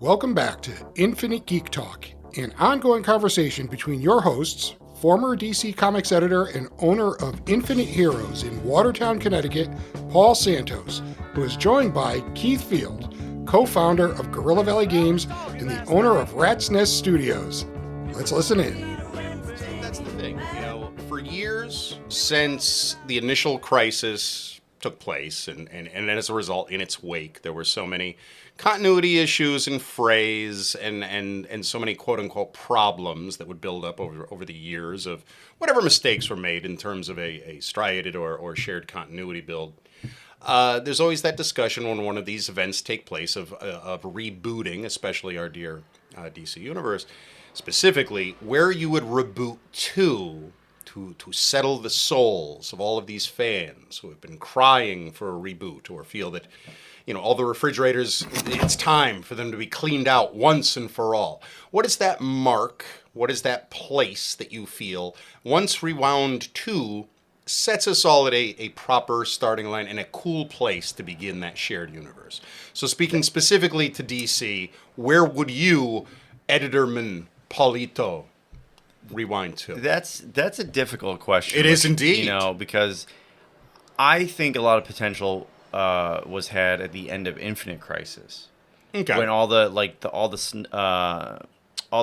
Welcome back to Infinite Geek Talk, an ongoing conversation between your hosts, former DC Comics editor and owner of Infinite Heroes in Watertown, Connecticut, Paul Santos, who is joined by Keith Field, co-founder of Gorilla Valley Games and the owner of Rat's Nest Studios. Let's listen in. That's the thing, for years since the initial crisis took place, and as a result, in its wake, there were so many continuity issues and frays and so many quote-unquote problems that would build up over the years of whatever mistakes were made in terms of a striated or shared continuity build. There's always that discussion when one of these events take place of rebooting, especially our dear DC Universe, specifically where you would reboot to settle the souls of all of these fans who have been crying for a reboot or feel that, all the refrigerators, it's time for them to be cleaned out once and for all. What is that mark? What is that place that you feel, once rewound to, sets us all at a proper starting line and a cool place to begin that shared universe? So speaking specifically to DC, where would you, Editorman Paulito, rewind to? That's a difficult question. It is indeed. Because I think a lot of potential was had at the end of Infinite Crisis. Okay. When all the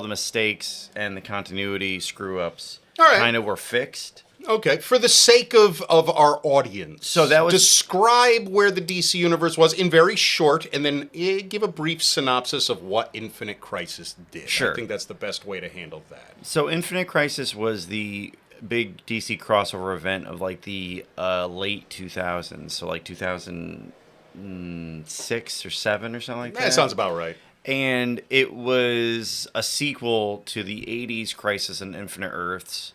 mistakes and the continuity screw ups kind of were fixed. Okay, for the sake of our audience, so that was describe where the DC Universe was in very short, and then give a brief synopsis of what Infinite Crisis did. Sure. I think that's the best way to handle that. So Infinite Crisis was the big DC crossover event of the late 2000s, so 2006 or 7 or something like that. That sounds about right. And it was a sequel to the 80s Crisis on Infinite Earths,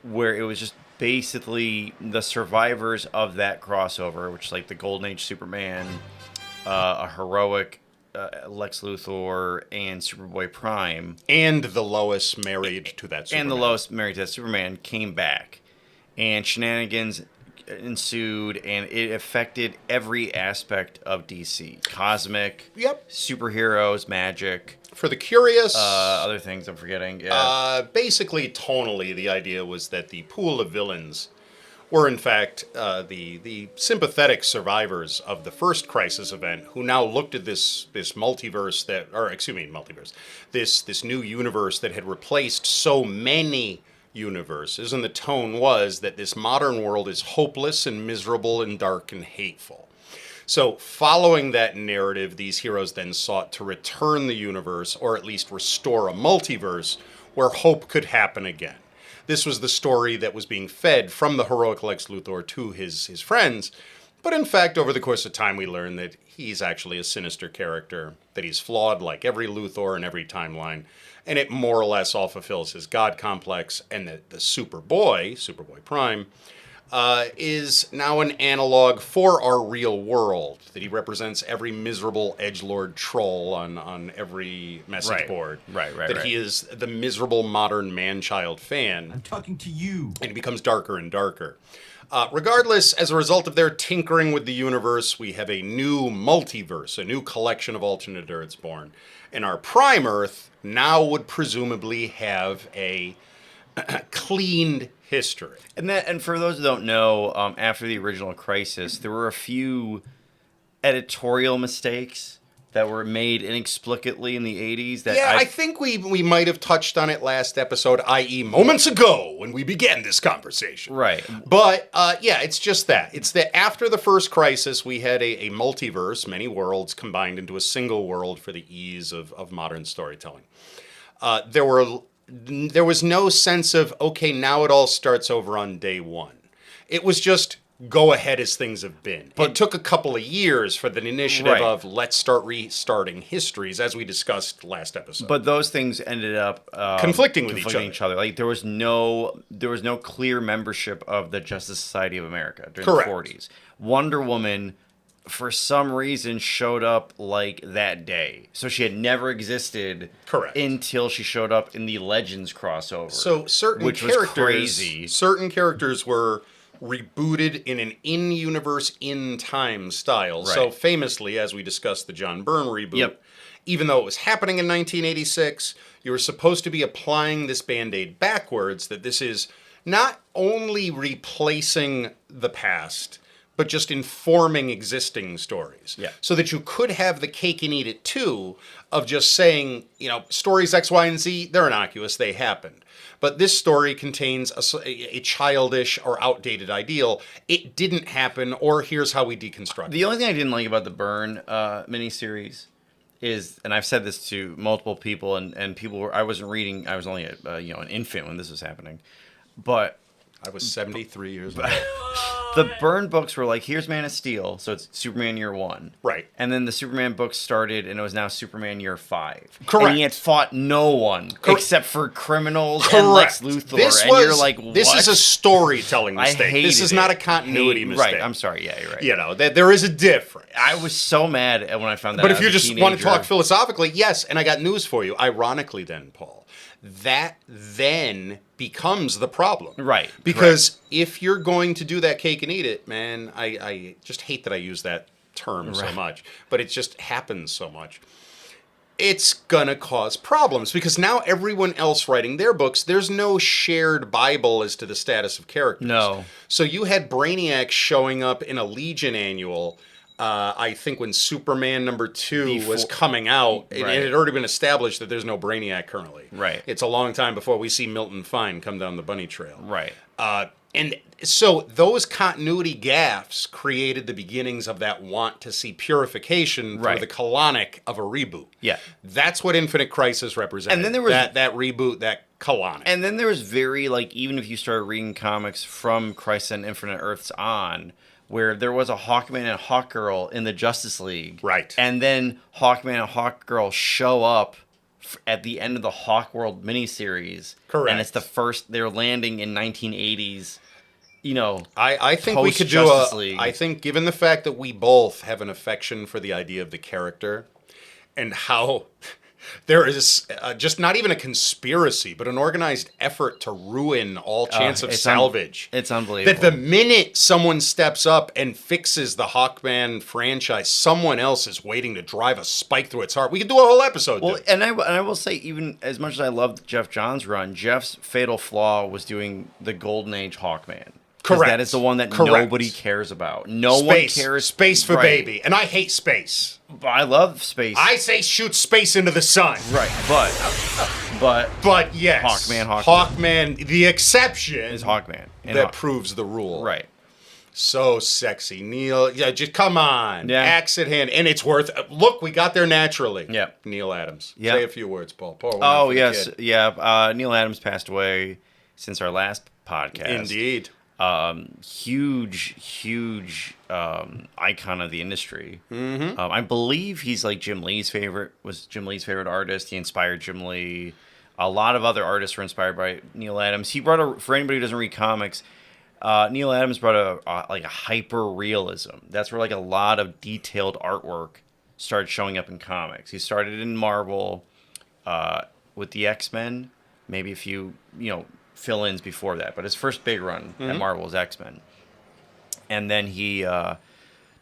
where it was just basically the survivors of that crossover, which is the Golden Age Superman, a heroic Lex Luthor, and Superboy Prime. And the Lois married to that Superman. And the Lois married to that Superman came back. And shenanigans ensued, and it affected every aspect of DC. Cosmic, superheroes, magic. For the curious... other things I'm forgetting. Yeah. Basically, tonally, the idea was that the pool of villains were, in fact, the sympathetic survivors of the first Crisis event, who now looked at this multiverse this new universe that had replaced so many universes, and the tone was that this modern world is hopeless and miserable and dark and hateful. So, following that narrative, these heroes then sought to return the universe, or at least restore a multiverse, where hope could happen again. This was the story that was being fed from the heroic Lex Luthor to his friends, but in fact, over the course of time, we learn that he's actually a sinister character, that he's flawed like every Luthor in every timeline, and it more or less all fulfills his God complex, and that the Superboy Prime, is now an analog for our real world, that he represents every miserable edgelord troll on every message board. That he is the miserable modern man-child fan. I'm talking to you. And he becomes darker and darker. Regardless, as a result of their tinkering with the universe, we have a new multiverse, a new collection of alternate Earths born. And our Prime Earth now would presumably have a cleaned history. And for those who don't know, after the original Crisis, there were a few editorial mistakes that were made inexplicably in the 80s. I think we might have touched on it last episode, i.e. moments ago when we began this conversation. Right. But, it's just that. It's that after the first Crisis, we had a multiverse, many worlds combined into a single world for the ease of modern storytelling. There was no sense of, okay, now it all starts over on day one. It was just go ahead as things have been. It took a couple of years for the initiative of let's start restarting histories, as we discussed last episode. But those things ended up conflicting with each other. There was no clear membership of the Justice Society of America during Correct. the 40s. Wonder Woman, for some reason, showed up that day. So she had never existed. Correct. Until she showed up in the Legends crossover. So certain characters were rebooted in an in-universe, in-time style. Right. So famously, as we discussed the John Byrne reboot, even though it was happening in 1986, you were supposed to be applying this Band-Aid backwards, that this is not only replacing the past, but just informing existing stories. Yeah. So that you could have the cake and eat it too, of just saying, stories X, Y, and Z, they're innocuous, they happened. But this story contains a childish or outdated ideal. It didn't happen, or here's how we deconstruct it. The only thing I didn't like about the Burn miniseries is, and I've said this to multiple people, and people were, I wasn't reading, I was only an infant when this was happening, but I was 73 years old. the Burn books were like, here's Man of Steel, so it's Superman year 1. Right. And then the Superman books started, and it was now Superman year 5. Correct. And he had fought no one except for criminals Correct. and Lex Luthor. You're like, what? This is a storytelling mistake. This is not a continuity mistake. Right, I'm sorry, yeah, you're right. That there is a difference. I was so mad when I found that out. But if you as a just want to teenager. talk philosophically, yes, and I got news for you. Ironically then, Paul, that then becomes the problem. Right. Because if you're going to do that cake and eat it, man, I just hate that I use that term so much, but it just happens so much. It's gonna cause problems because now everyone else writing their books, there's no shared Bible as to the status of characters. No. So you had Brainiac showing up in a Legion annual, I think when Superman #2 was coming out, it had already been established that there's no Brainiac currently. Right. It's a long time before we see Milton Fine come down the bunny trail. Right. And so those continuity gaffes created the beginnings of that want to see purification through the colonic of a reboot. Yeah. That's what Infinite Crisis represented. And then there was that reboot, that colonic. And then there was very, even if you started reading comics from Crisis on Infinite Earths on, where there was a Hawkman and Hawkgirl in the Justice League. Right. And then Hawkman and Hawkgirl show up at the end of the Hawkworld miniseries. Correct. And it's the first, they're landing in 1980s, I think we could do post-Justice League. I think given the fact that we both have an affection for the idea of the character and how there is just not even a conspiracy, but an organized effort to ruin all chance of salvage. It's unbelievable. That the minute someone steps up and fixes the Hawkman franchise, someone else is waiting to drive a spike through its heart. We could do a whole episode. Well, and I will say, even as much as I loved Jeff Johns' run, Jeff's fatal flaw was doing the Golden Age Hawkman. Correct. That is the one that Correct. nobody cares about. No one cares. Space for baby. And I hate space. I love space. I say shoot space into the sun. Right, but yes. Hawkman, the exception is Hawkman. That proves the rule. Right. So sexy. Neil, just come on. Yeah. Axe at hand. And it's worth look, we got there naturally. Yeah. Neil Adams. Yeah. Say a few words, Paul. Oh, yes. Yeah. Neil Adams passed away since our last podcast. Indeed. Huge icon of the industry. Mm-hmm. I believe he's like Jim Lee's favorite artist. He inspired Jim Lee. A lot of other artists were inspired by Neil Adams. He brought for anybody who doesn't read comics, Neil Adams brought a hyper realism. That's where a lot of detailed artwork started showing up in comics. He started in Marvel with the X-Men, maybe a few fill-ins before that, but his first big run at Marvel was X-Men. And then he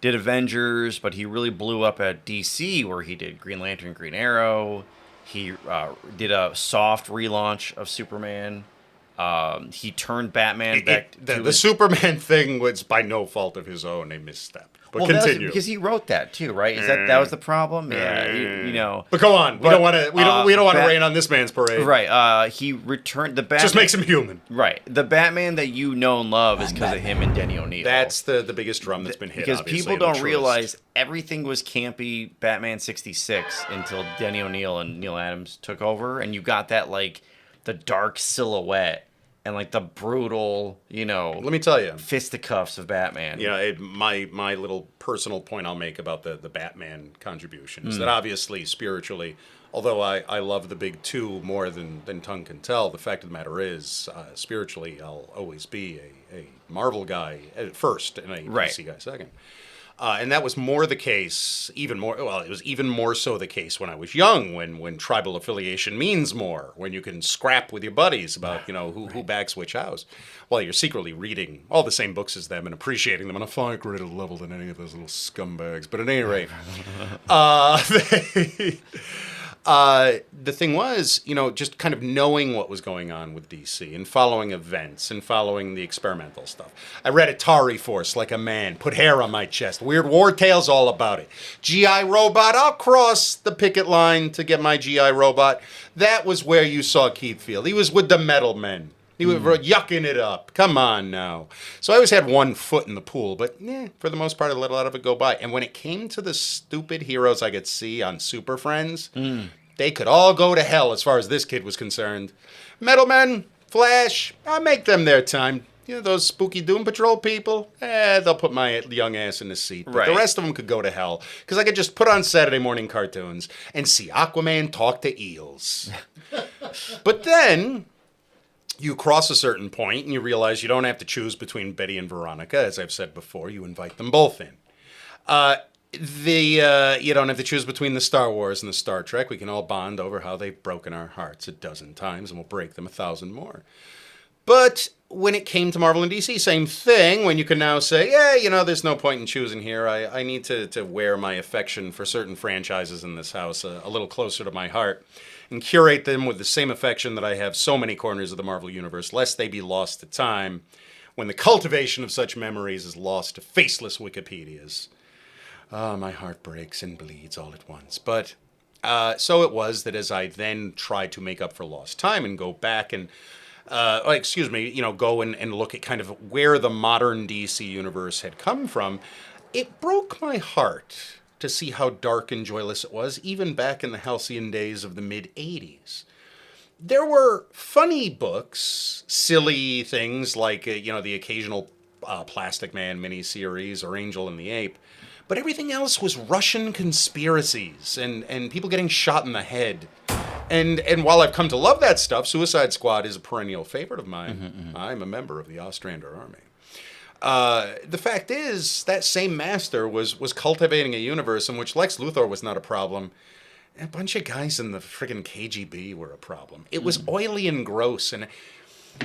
did Avengers, but he really blew up at DC, where he did Green Lantern, Green Arrow. He did a soft relaunch of Superman. He turned Batman back to the Superman thing was by no fault of his own a misstep. But continue. Because he wrote that too, right? That was the problem? Yeah, But go on. We don't want to rain on this man's parade. Right. He returned the Batman. Just makes him human. Right. The Batman that you know and love is because of him and Denny O'Neil. That's the biggest drum that's been hit. Because people don't realize everything was campy Batman 66 until Denny O'Neil and Neil Adams took over, and you got that the dark silhouette. And the brutal, let me tell you, fisticuffs of Batman. My little personal point I'll make about the Batman contribution is that obviously spiritually, although I love the big two more than tongue can tell, the fact of the matter is spiritually I'll always be a Marvel guy at first and a DC guy second. And that was more the case, it was even more so the case when I was young, when tribal affiliation means more, when you can scrap with your buddies about, who backs which house, while you're secretly reading all the same books as them and appreciating them on a far greater level than any of those little scumbags. But at any rate, the thing was, just kind of knowing what was going on with DC and following events and following the experimental stuff. I read Atari Force like a man, put hair on my chest, Weird War Tales all about it. G.I. Robot, I'll cross the picket line to get my G.I. Robot. That was where you saw Keith Field. He was with the Metal Men. He was yucking it up. Come on now. So I always had one foot in the pool, but for the most part, I let a lot of it go by. And when it came to the stupid heroes I could see on Super Friends, they could all go to hell as far as this kid was concerned. Metal Men, Flash, I'll make them their time. Those spooky Doom Patrol people, they'll put my young ass in the seat. But the rest of them could go to hell, because I could just put on Saturday morning cartoons and see Aquaman talk to eels. But then you cross a certain point and you realize you don't have to choose between Betty and Veronica. As I've said before, you invite them both in. You don't have to choose between the Star Wars and the Star Trek. We can all bond over how they've broken our hearts a dozen times, and we'll break them 1,000 more. But when it came to Marvel and DC, same thing, when you can now say, there's no point in choosing here. I need to wear my affection for certain franchises in this house a little closer to my heart and curate them with the same affection that I have so many corners of the Marvel Universe, lest they be lost to time when the cultivation of such memories is lost to faceless Wikipedias. My heart breaks and bleeds all at once. But so it was that as I then tried to make up for lost time and go back and go and look at kind of where the modern DC universe had come from, it broke my heart to see how dark and joyless it was, even back in the halcyon days of the mid-'80s. There were funny books, silly things like, the occasional Plastic Man miniseries or Angel and the Ape, but everything else was Russian conspiracies and people getting shot in the head. And while I've come to love that stuff, Suicide Squad is a perennial favorite of mine. I'm a member of the Ostrander Army. The fact is, that same master was cultivating a universe in which Lex Luthor was not a problem. A bunch of guys in the friggin' KGB were a problem. It was oily and gross. And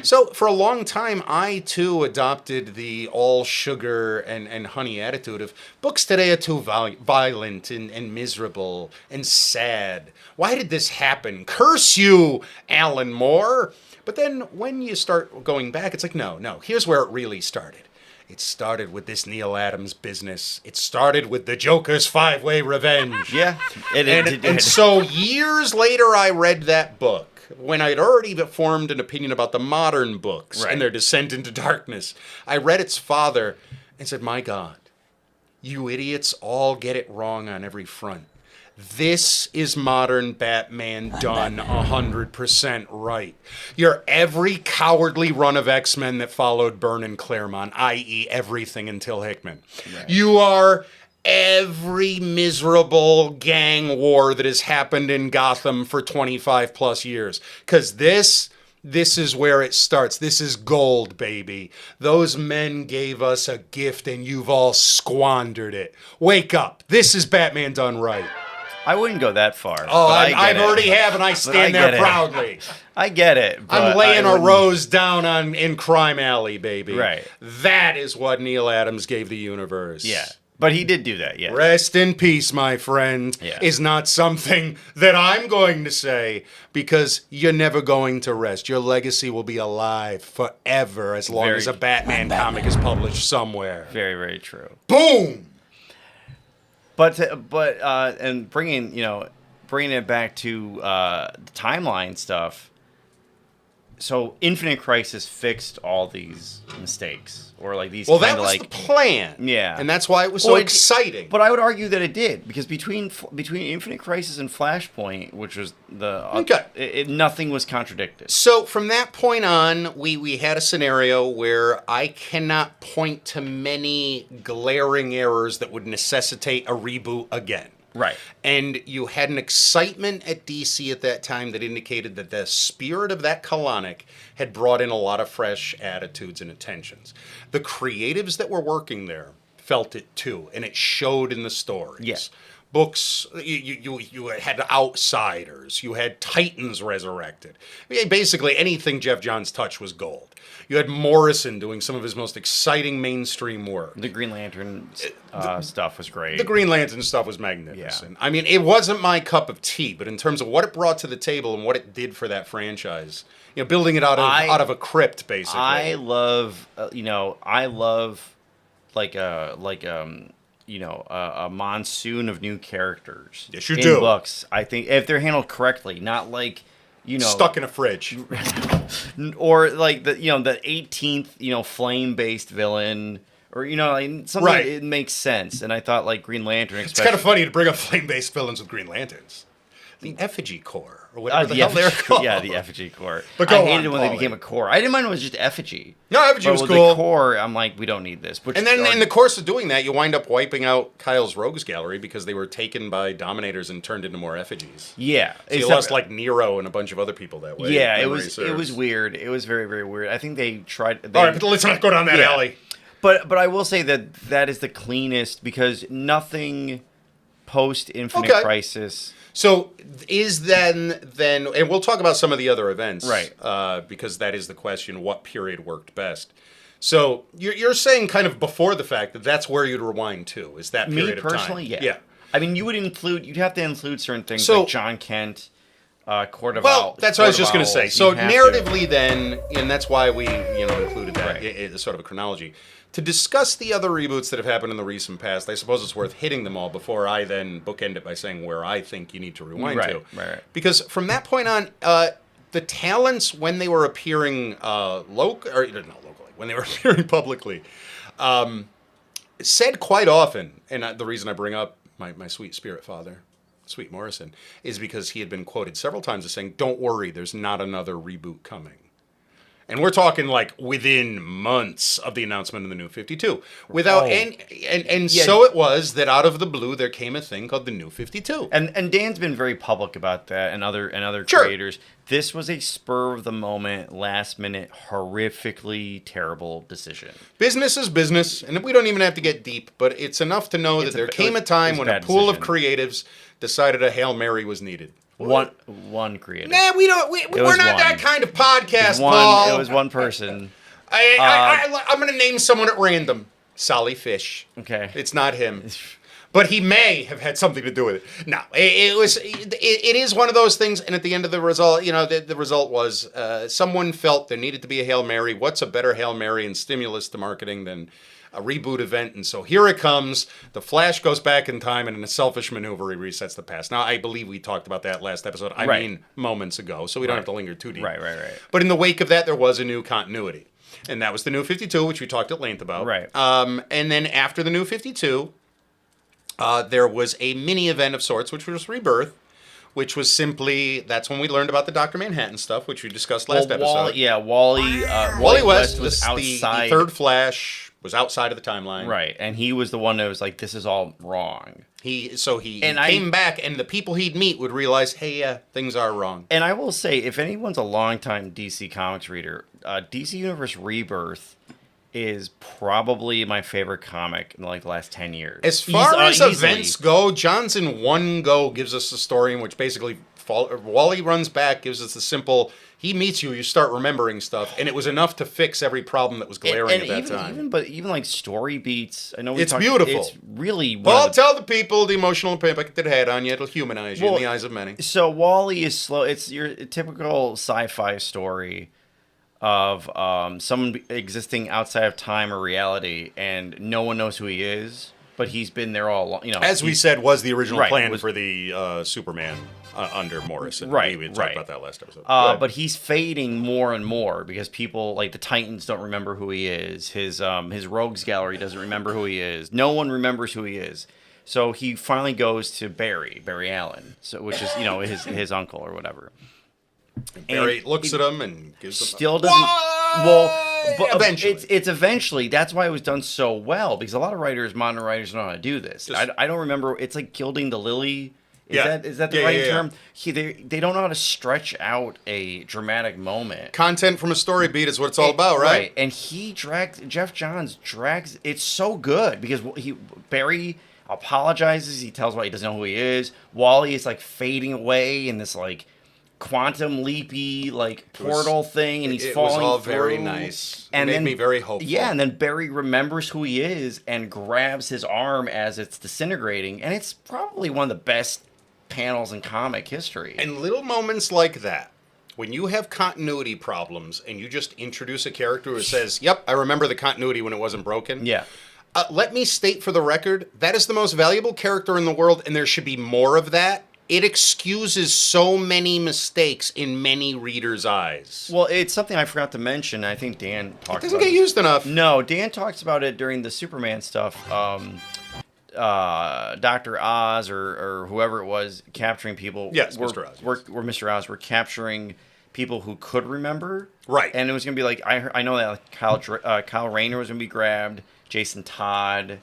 so for a long time, I too adopted the all sugar and honey attitude of books today are too violent and miserable and sad. Why did this happen? Curse you, Alan Moore. But then when you start going back, it's like, no, here's where it really started. It started with this Neil Adams business. It started with the Joker's five-way revenge. Yeah. And so years later, I read that book when I'd already formed an opinion about the modern books and their descent into darkness. I read its father and said, my God, you idiots all get it wrong on every front. This is modern Batman done 100% right. You're every cowardly run of X-Men that followed Byrne and Claremont, i.e. everything until Hickman. Right. You are every miserable gang war that has happened in Gotham for 25 plus years. Because this is where it starts. This is gold, baby. Those men gave us a gift and you've all squandered it. Wake up. This is Batman done right. I wouldn't go that far. Oh, I already have, and I stand there proudly. I get it. I'm laying a rose down in Crime Alley, baby. Right. That is what Neil Adams gave the universe. Yeah. But he did do that, yeah. Rest in peace, my friend, is not something that I'm going to say, because you're never going to rest. Your legacy will be alive forever as long as a Batman comic is published somewhere. Very, very true. Boom! But and bringing it back to the timeline stuff. So Infinite Crisis fixed all these mistakes, or like these. Well, that was the plan. Yeah, and that's why it was so exciting. But I would argue that it did, because between Infinite Crisis and Flashpoint, which was nothing was contradicted. So from that point on, we had a scenario where I cannot point to many glaring errors that would necessitate a reboot again. Right. And you had an excitement at DC at that time that indicated that the spirit of that colonic had brought in a lot of fresh attitudes and attentions. The creatives that were working there felt it too, and it showed in the stories. Yeah. Books, you had Outsiders, you had Titans resurrected. I mean, basically, anything Jeff Johns touched was gold. You had Morrison doing some of his most exciting mainstream work. The Green Lantern stuff was great. The Green Lantern stuff was magnificent. Yeah. I mean, it wasn't my cup of tea, but in terms of what it brought to the table and what it did for that franchise, building it out of a crypt, basically. I love a monsoon of new characters. Yes, you in do. Books. I think if they're handled correctly, not like stuck in a fridge, or like the 18th flame-based villain, or something right. It makes sense. And I thought like Green Lantern. It's kind of funny to bring up flame-based villains with Green Lanterns. The Effigy Corps, or whatever the hell they're called. Yeah, the Effigy Corps. But I hated it when they became a Corps. I didn't mind when it was just Effigy. No, Effigy was with cool. The Corps, I'm like, we don't need this. And then in the course of doing that, you wind up wiping out Kyle's Rogues Gallery because they were taken by Dominators and turned into more effigies. Yeah. So you lost like Nero and a bunch of other people that way. Yeah, it was weird. It was very, very weird. I think they tried... All right, but let's not go down that alley. But I will say that is the cleanest because nothing post-Infinite Crisis... So is then, and we'll talk about some of the other events, right? Because that is the question: what period worked best? So you're saying kind of before the fact that's where you'd rewind to, is that period of time? Me personally, yeah. I mean, you'd have to include certain things like John Kent, Court of Well, Owls. that's what I was just going to say. So narratively, then, and that's why we included that as sort of a chronology. To discuss the other reboots that have happened in the recent past, I suppose it's worth hitting them all before I then bookend it by saying where I think you need to rewind to. Right. Because from that point on, the talents when they were appearing when they were appearing publicly, said quite often, and the reason I bring up my sweet spirit father, Sweet Morrison, is because he had been quoted several times as saying, "Don't worry, there's not another reboot coming." And we're talking like within months of the announcement of the New 52. So it was that out of the blue there came a thing called the New 52. And Dan's been very public about that, and other creators. This was a spur of the moment, last minute, horrifically terrible decision. Business is business, and we don't even have to get deep, but it's enough to know that there came a time when a pool of creatives decided a Hail Mary was needed. One creative. Nah, we're not that kind of podcast, Paul. It was one person. I'm going to name someone at random. Sally Fish. Okay. It's not him. But he may have had something to do with it. No, it is one of those things, and at the end of the result, the result was someone felt there needed to be a Hail Mary. What's a better Hail Mary and stimulus to marketing than a reboot event? And so here it comes. The Flash goes back in time, and in a selfish maneuver, he resets the past. Now, I believe we talked about that last episode. I mean, moments ago, so we don't have to linger too deep. Right. But in the wake of that, there was a new continuity. And that was the New 52, which we talked at length about. Right. And then after the New 52, there was a mini event of sorts, which was Rebirth, which was simply, that's when we learned about the Dr. Manhattan stuff, which we discussed last episode. Wally West was outside. The third Flash was outside of the timeline. Right, and he was the one that was like, this is all wrong. He came back, and the people he'd meet would realize, hey, things are wrong. And I will say, if anyone's a longtime DC Comics reader, DC Universe Rebirth is probably my favorite comic in like the last 10 years. As far as events go, Johns in one go gives us a story in which basically Wally runs back, gives us the simple, he meets you, you start remembering stuff, and it was enough to fix every problem that was glaring at that time. Even like story beats, I know it's beautiful. It's really well. Tell the people the emotional impact it had on you. It'll humanize you in the eyes of many. So Wally is slow. It's your typical sci-fi story of someone existing outside of time or reality, and no one knows who he is, but he's been there all along. As we said, was the original plan for the Superman under Morrison. Right, we talked about that last episode. But he's fading more and more because people like the Titans don't remember who he is. His Rogues Gallery doesn't remember who he is. No one remembers who he is. So he finally goes to Barry Allen, which is his uncle or whatever. And Barry looks at him and gives him still doesn't. Well, but eventually, it's eventually. That's why it was done so well, because a lot of modern writers, know how to do this. I don't remember. It's like Gilding the Lily Is that the Yeah, right yeah, yeah. term? They don't know how to stretch out a dramatic moment. Content from a story beat is what it's all about, right? And Jeff Johns drags. It's so good because Barry apologizes. He tells why he doesn't know who he is. Wally is like fading away in this like quantum leapy like portal thing, and he's falling. It was all through. very nice. And it then, made me very hopeful. Yeah, and then Barry remembers who he is and grabs his arm as it's disintegrating, and it's probably one of the best panels in comic history. And little moments like that, when you have continuity problems and you just introduce a character who says, "Yep, I remember the continuity when it wasn't broken." Yeah. Let me state for the record, that is the most valuable character in the world, and there should be more of that. It excuses so many mistakes in many readers' eyes. Well, it's something I forgot to mention. I think Dan talked about it. Doesn't get used enough. No, Dan talks about it during the Superman stuff. Dr. Oz or whoever it was capturing people. Yes, Mr. Oz. We're Mr. Oz. We're capturing people who could remember. Right. And it was going to be like, I know that like Kyle Rayner was going to be grabbed, Jason Todd,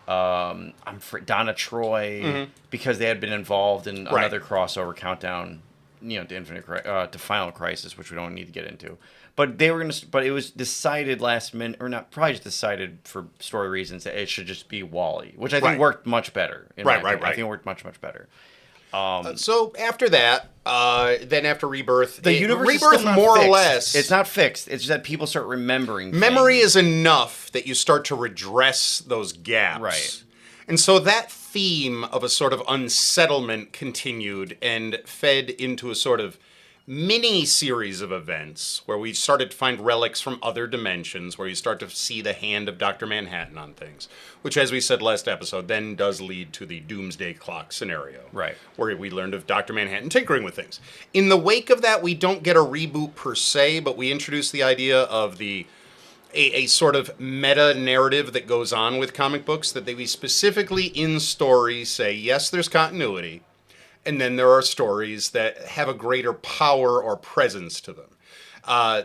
Donna Troy, because they had been involved in another crossover countdown, to Final Crisis, which we don't need to get into. But but it was decided last minute, or not, probably just decided for story reasons that it should just be Wally, which I think worked much better. Right. I think it worked much, much better. So after that, then after Rebirth, The universe is Rebirth still not more fixed. or less. It's not fixed. It's just that people start remembering. Memory things. is enough that you start to redress those gaps. Right. And so that theme of a sort of unsettlement continued and fed into a sort of mini series of events where we started to find relics from other dimensions, where you start to see the hand of Dr. Manhattan on things, which, as we said last episode, then does lead to the Doomsday Clock scenario. Right. Where we learned of Dr. Manhattan tinkering with things. In the wake of that, we don't get a reboot per se, but we introduce the idea of a sort of meta narrative that goes on with comic books, that we specifically in stories say, yes, there's continuity, and then there are stories that have a greater power or presence to them.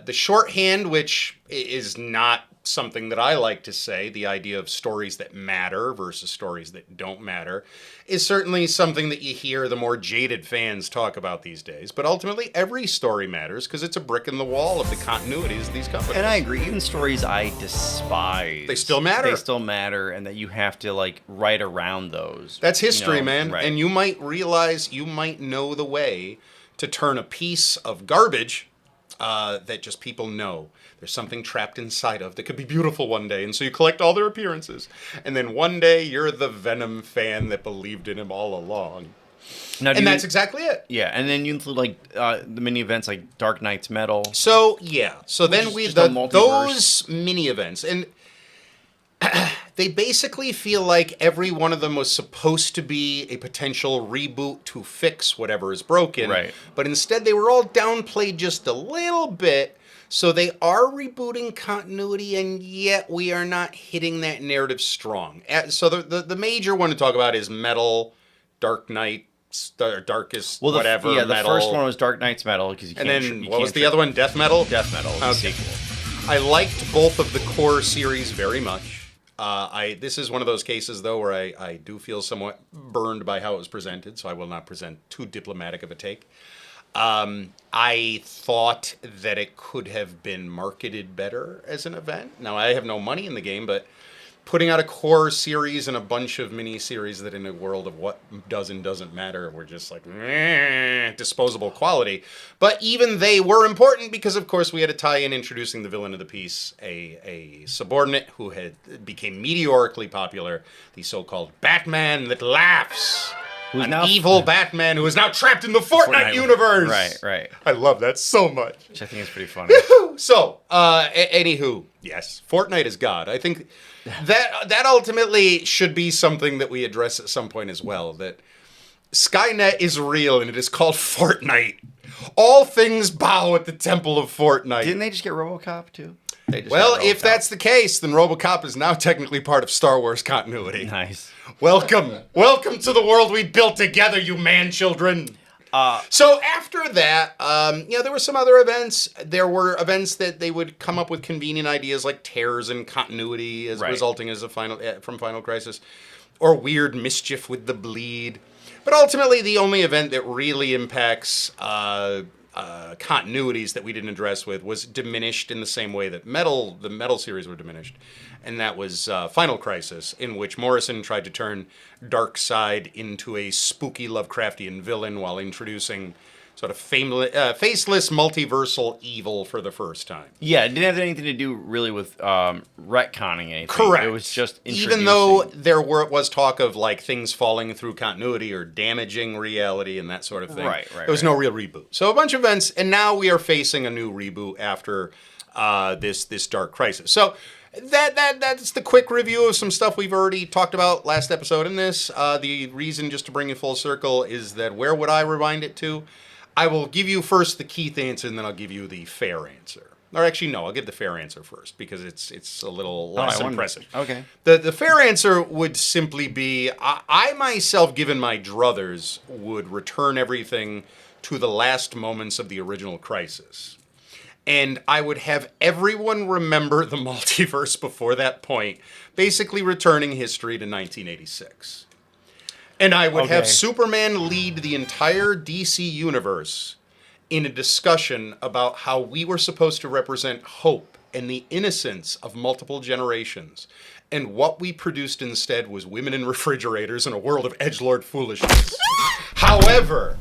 The shorthand, which is not something that I like to say, the idea of stories that matter versus stories that don't matter, is certainly something that you hear the more jaded fans talk about these days. But ultimately, every story matters because it's a brick in the wall of the continuities of these companies. And I agree. Even stories I despise, They still matter. They still matter, and that you have to like write around those. That's history, man. Right. And you might realize, you might know the way to turn a piece of garbage that just people know there's something trapped inside of that could be beautiful one day. And so you collect all their appearances. And then one day you're the Venom fan that believed in him all along. Now, And that's exactly it. Yeah, and then you include like the mini events like Dark Knight's Metal. So, yeah. So then is just a multiverse. those mini events, and they basically feel like every one of them was supposed to be a potential reboot to fix whatever is broken. Right. But instead, they were all downplayed just a little bit. So they are rebooting continuity, and yet we are not hitting that narrative strong. So the major one to talk about is Metal, Dark Knight, Darkest, whatever. The Metal. first one was Dark Knight's Metal because you can't. And then you what was can't the other one? Death Metal. Death Metal. The Okay. sequel. I liked both of the core series very much. This is one of those cases, though, where I do feel somewhat burned by how it was presented, so I will not present too diplomatic of a take. I thought that it could have been marketed better as an event. Now, I have no money in the game, but putting out a core series and a bunch of mini-series that in a world of what does and doesn't matter were just like, disposable quality. But even they were important because, of course, we had to tie in introducing the villain of the piece, a subordinate who became meteorically popular, the so-called Batman that laughs. Who's An now evil Batman who is now trapped in the Fortnite universe. Right. I love that so much. Which I think is pretty funny. So, anywho, yes, Fortnite is God. I think that ultimately should be something that we address at some point as well, that Skynet is real and it is called Fortnite. All things bow at the temple of Fortnite. Didn't they just get RoboCop too? Well, if that's the case, then RoboCop is now technically part of Star Wars continuity. Nice. Welcome to the world we built together, you man children. So after that, there were some other events. There were events that they would come up with convenient ideas like tears in continuity resulting as from Final Crisis, or weird mischief with the bleed. But ultimately, the only event that really impacts continuities that we didn't address with was diminished in the same way that the Metal series were diminished. And that was Final Crisis, in which Morrison tried to turn Darkseid into a spooky Lovecraftian villain while introducing sort of faceless multiversal evil for the first time. Yeah, it didn't have anything to do really with retconning anything. Correct. It was just introducing. Even though was talk of like things falling through continuity or damaging reality and that sort of thing. Right. There was no real reboot. So a bunch of events, and now we are facing a new reboot after this Dark Crisis. So that's the quick review of some stuff we've already talked about last episode in this. The reason, just to bring it full circle, is that where would I rewind it to? I will give you first the Keith answer, and then I'll give you the fair answer. Or actually, no, I'll give the fair answer first, because it's a little less impressive. Okay. The fair answer would simply be, I myself, given my druthers, would return everything to the last moments of the original Crisis. And I would have everyone remember the multiverse before that point, basically returning history to 1986. And I would have Superman lead the entire DC universe in a discussion about how we were supposed to represent hope and the innocence of multiple generations. And what we produced instead was women in refrigerators and a world of edgelord foolishness. However,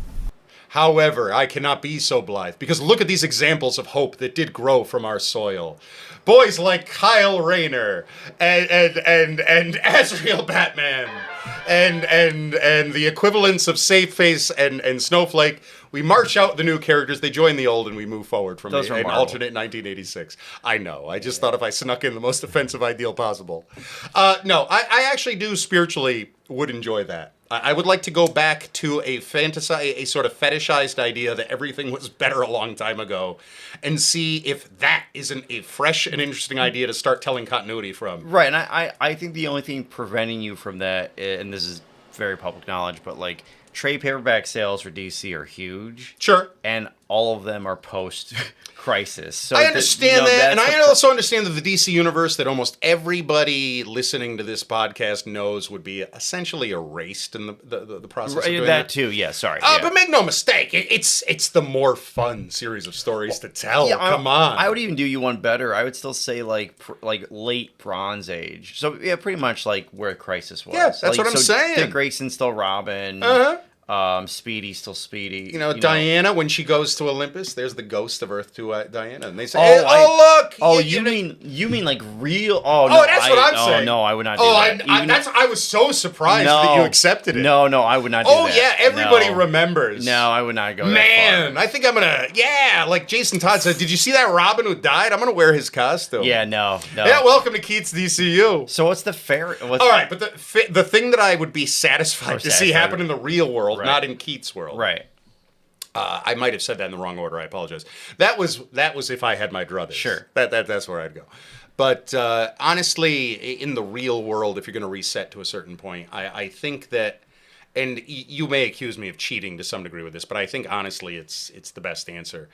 I cannot be so blithe, because look at these examples of hope that did grow from our soil. Boys like Kyle Rayner and Azrael Batman and the equivalents of Safe-Face and Snowflake. We march out the new characters, they join the old, and we move forward from an alternate 1986. I know. I just thought if I snuck in the most offensive ideal possible. No, I actually do spiritually would enjoy that. I would like to go back to a sort of fetishized idea that everything was better a long time ago, and see if that isn't a fresh and interesting idea to start telling continuity from. Right, and I think the only thing preventing you from that, and this is very public knowledge, but like trade paperback sales for DC are huge. Sure. And all of them are post-Crisis. So I understand that, and I also understand that the DC universe that almost everybody listening to this podcast knows would be essentially erased in the process of doing that. Too, yeah, sorry. But make no mistake, it's the more fun series of stories to tell. Yeah, come on. I would even do you one better. I would still say like late Bronze Age. So yeah, pretty much like where Crisis was. Yeah, that's what I'm saying. Dick Grayson's still Robin. Speedy's still Speedy. You know, Diana, when she goes to Olympus, there's the ghost of Earth to Diana, and they say, look! Oh, you mean like real? Oh, no, that's what I'm saying. Oh, no, I would not do that. I was so surprised that you accepted it. No, I would not do that. Oh, yeah, everybody remembers. No, I would not go that Man, far. I think I'm gonna, like Jason Todd said, did you see that Robin who died? I'm gonna wear his costume. Yeah, no. Yeah, welcome to Keith's DCU. So what's the fair... All right, but the thing that I would be satisfied to see happen in the real world, not in Keith's world. Right. I might have said that in the wrong order. I apologize. That was if I had my druthers. Sure. That's where I'd go. But honestly, in the real world, if you're going to reset to a certain point, I think that, and you may accuse me of cheating to some degree with this, but I think honestly it's the best answer,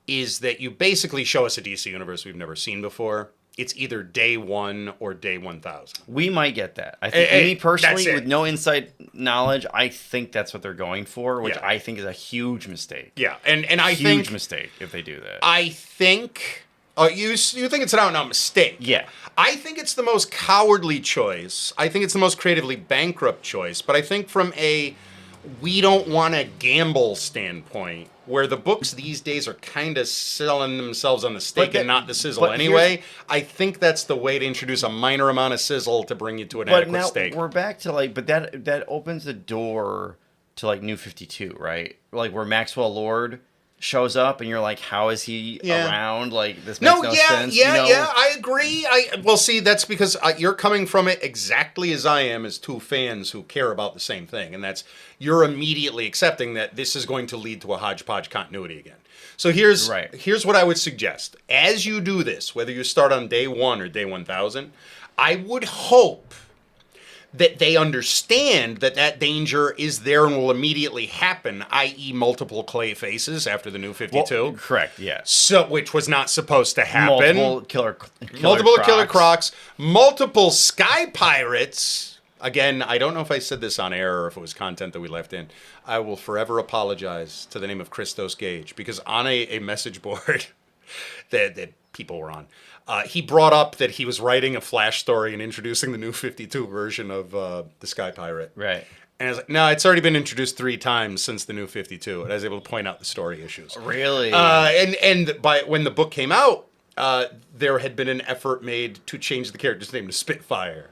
is that you basically show us a DC universe we've never seen before. It's either day 1 or day 1000. We might get that. I think me personally, with no inside knowledge, I think that's what they're going for, which I think is a huge mistake. Yeah, and I think huge mistake if they do that. I think you think it's an out-and-out mistake. Yeah. I think it's the most cowardly choice. I think it's the most creatively bankrupt choice. But I think from a we don't want to gamble standpoint, where the books these days are kind of selling themselves on the steak and not the sizzle anyway, I think that's the way to introduce a minor amount of sizzle to bring you to an adequate steak. But now we're back to but that opens the door to New 52, right? Like where Maxwell Lord shows up and you're like, how is he around? Like, this makes no sense. Yeah, I agree. Well, see, that's because you're coming from it exactly as I am, as two fans who care about the same thing. And that's, you're immediately accepting that this is going to lead to a hodgepodge continuity again. So here's what I would suggest. As you do this, whether you start on day 1 or day 1000, I would hope that they understand that danger is there and will immediately happen, i.e. multiple Clay faces after the new 52. Well, correct, yes. So, which was not supposed to happen. Multiple killer Killer Crocs. Multiple Sky Pirates Again, I don't know if I said this on air or if it was content that we left in. I will forever apologize to the name of Christos Gage, because on a message board that people were on, he brought up that he was writing a Flash story and introducing the new 52 version of the Sky Pirate. Right. And I was like, no, it's already been introduced 3 times since the new 52. And I was able to point out the story issues. Really? And when the book came out, there had been an effort made to change the character's name to Spitfire.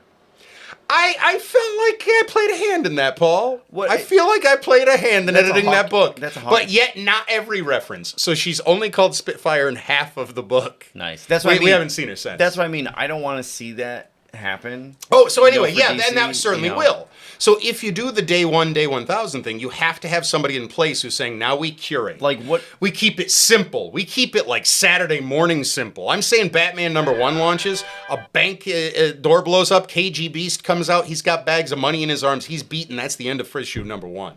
I felt like I played a hand in that, Paul. I feel like I played a hand in editing that book. But yet not every reference. So she's only called Spitfire in half of the book. Nice. That's what I mean. We haven't seen her since. That's what I mean. I don't want to see that happen. Oh, so anyway, for DC, and that certainly will. So if you do the day 1000 thing, you have to have somebody in place who's saying, now we curate. Like what? We keep it simple. We keep it like Saturday morning simple. I'm saying Batman #1 launches, a bank door blows up, KG Beast comes out, he's got bags of money in his arms, he's beaten, that's the end of issue #1.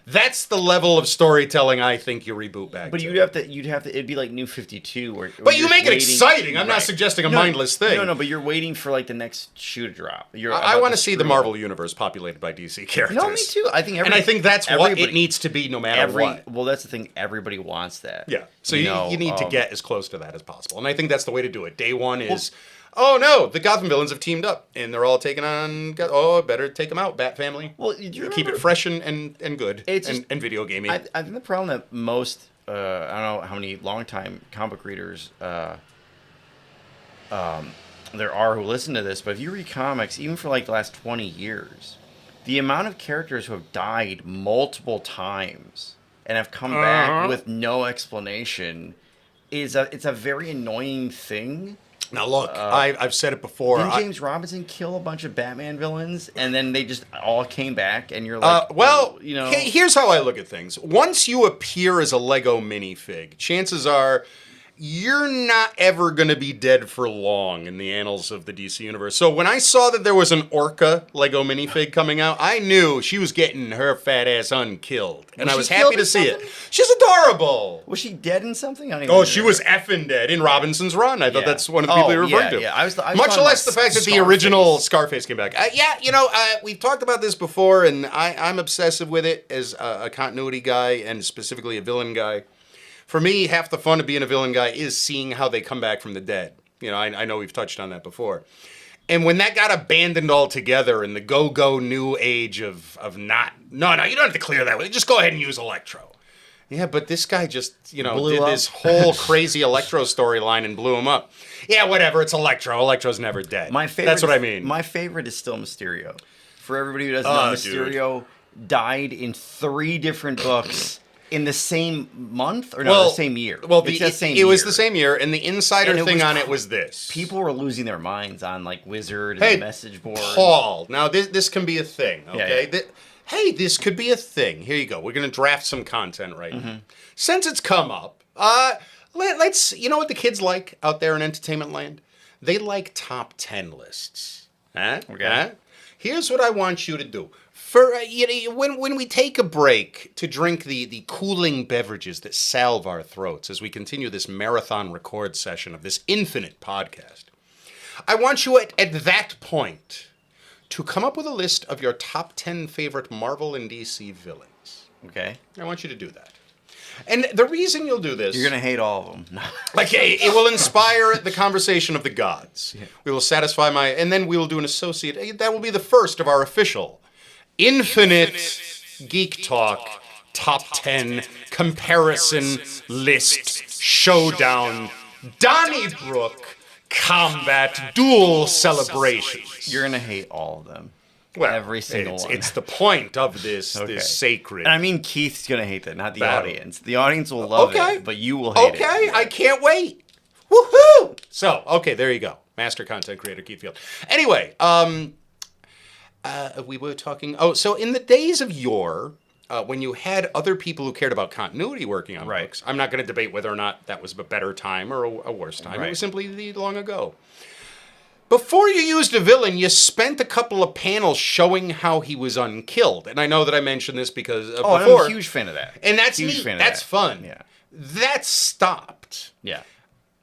That's the level of storytelling I think you reboot back But to. you'd have to, it'd be like New 52. But you make it exciting. I'm not suggesting a mindless thing. No, but you're waiting for like the next shoe to drop. I want to see the Marvel universe populated by DC characters. No, me too. I think that's what it needs to be no matter what. Well, that's the thing. Everybody wants that. Yeah. So you need to get as close to that as possible. And I think that's the way to do it. Day 1 is, oh no, the Gotham villains have teamed up and they're all taking on, better take them out, Bat Family. Well, keep it fresh and good and video gaming. I think the problem that most, I don't know how many longtime comic readers there are who listen to this, but if you read comics, even for like the last 20 years, the amount of characters who have died multiple times and have come back with no explanation it's a very annoying thing. Now look, I've said it before. Didn't James Robinson kill a bunch of Batman villains and then they just all came back and you're like, here's how I look at things. Once you appear as a Lego minifig, chances are you're not ever going to be dead for long in the annals of the DC universe. So when I saw that there was an Orca Lego minifig coming out, I knew she was getting her fat ass unkilled. And I was happy to see it. She's adorable. Was she dead in something? She was effing dead in Robinson's Run. I thought that's one of the people you referred to. Yeah. I was much less the fact that the original Scarface came back. We've talked about this before, and I'm obsessive with it as a continuity guy and specifically a villain guy. For me, half the fun of being a villain guy is seeing how they come back from the dead. I know we've touched on that before. And when that got abandoned altogether in the go-go new age of not... No, you don't have to clear that. Just go ahead and use Electro. Yeah, but this guy just, did this whole crazy Electro storyline and blew him up. Yeah, whatever. It's Electro. Electro's never dead. That's what I mean. My favorite is still Mysterio. For everybody who doesn't know, Mysterio died in 3 different books in the same month the same year. Well, it was the same year, and the insider thing on it was this: people were losing their minds on like Wizard and the message board. Paul, now this can be a thing, okay? Yeah. This could be a thing. Here you go. We're gonna draft some content right now. Since it's come up, let's. You know what the kids like out there in entertainment land? They like top 10 lists. Okay. Here's what I want you to do. When we take a break to drink the cooling beverages that salve our throats as we continue this marathon record session of this infinite podcast, I want you at that point to come up with a list of your top 10 favorite Marvel and DC villains. Okay. I want you to do that. And the reason you'll do this... You're going to hate all of them. Okay, it will inspire the conversation of the gods. Yeah. We will satisfy and then we will do an associate... That will be the first of our official... Infinite GeekTalk Top 10 Comparison List Showdown Donnybrook Combat Duel Celebrations. You're going to hate all of them. Well, every single one. It's the point of this sacred. And I mean, Keith's going to hate that, not the audience. The audience will love it, but you will hate it. Okay, I can't wait. Woohoo! So, there you go. Master content creator Keith Field. Anyway, we were talking... so in the days of yore, when you had other people who cared about continuity working on books, I'm not going to debate whether or not that was a better time or a worse time. It was simply long ago. Before you used a villain, you spent a couple of panels showing how he was unkilled. And I know that I mentioned this because before... I'm a huge fan of that. And that's neat. That's fun. Yeah. That stopped. Yeah.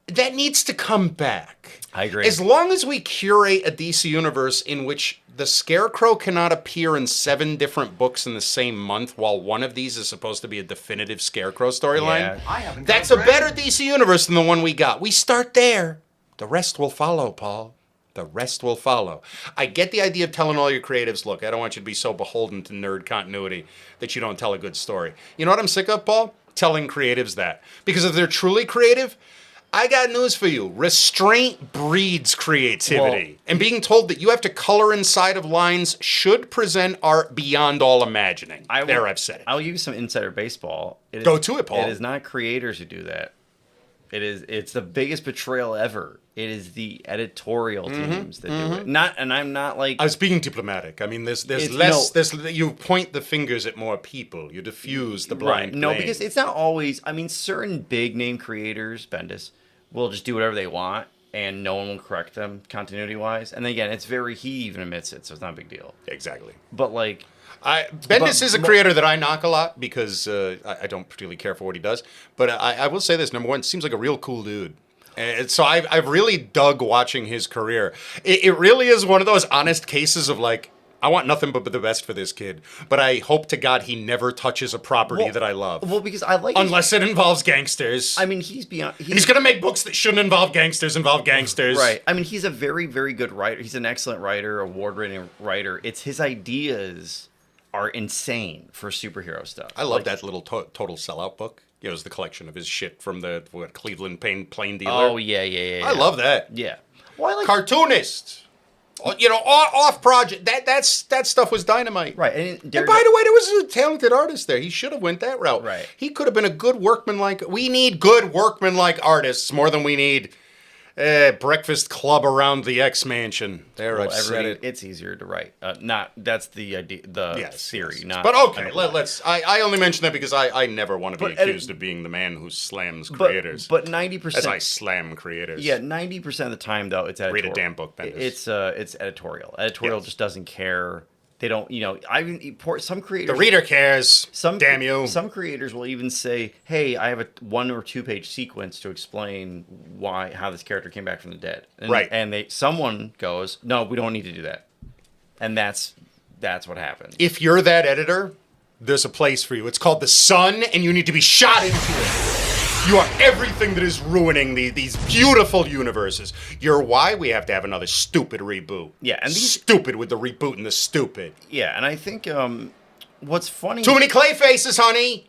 that needs to come back. I agree. As long as we curate a DC universe in which the Scarecrow cannot appear in 7 different books in the same month, while one of these is supposed to be a definitive Scarecrow storyline, that's a better DC universe than the one we got. We start there. The rest will follow, Paul. The rest will follow. I get the idea of telling all your creatives, look, I don't want you to be so beholden to nerd continuity that you don't tell a good story. You know what I'm sick of, Paul? Telling creatives that. Because if they're truly creative, I got news for you. Restraint breeds creativity. Well, and being told that you have to color inside of lines should present art beyond all imagining. I've said it. I'll give you some insider baseball. Go to it, Paul. It is not creators who do that. It's the biggest betrayal ever. It is the editorial teams that do it. And I'm not like... I was being diplomatic. I mean, there's less... you point the fingers at more people. You diffuse the blind No, blame. because it's not always... I mean, certain big-name creators, Bendis, will just do whatever they want, and no one will correct them continuity-wise. And again, he even admits it, so it's not a big deal. Exactly. But, like... Bendis is a creator that I knock a lot because I don't particularly care for what he does. But I will say this, number one, seems like a real cool dude. And so I've really dug watching his career. It really is one of those honest cases of like, I want nothing but the best for this kid. But I hope to God he never touches a property that I love. Well, because I like... Unless it involves gangsters. I mean, he's beyond... He's going to make books that shouldn't involve gangsters. Right. I mean, he's a very, very good writer. He's an excellent writer, award-winning writer. It's his ideas... are insane for superhero stuff. I love that little Total Sellout book. It was the collection of his shit from the Cleveland Plain Dealer. Oh, yeah. I love that. Yeah. Well, I like... Cartoonist. You know, off project. That stuff was dynamite. Right. And by the way, there was a talented artist there. He should have went that route. Right. He could have been a good workman-like... We need good workman-like artists more than we need... Breakfast Club around the X Mansion. I've said it. It's easier to write. That's the idea, theory. Yes. Not. But okay, let's. I only mention that because I never want to be accused of being the man who slams creators. But 90%. As I slam creators. Yeah, 90% of the time though, it's editorial. Read a damn book, Bendis. It's editorial. Editorial just doesn't care. They don't, some creators... The reader cares, damn you. Some creators will even say, hey, I have a 1 or 2 page sequence to explain how this character came back from the dead. And someone goes, no, we don't need to do that. And that's what happens. If you're that editor, there's a place for you. It's called The Sun, and you need to be shot into it. You are everything that is ruining these beautiful universes. You're why we have to have another stupid reboot. Yeah, and stupid with the reboot and the stupid. Yeah, and I think what's funny... Too many Clayfaces, honey.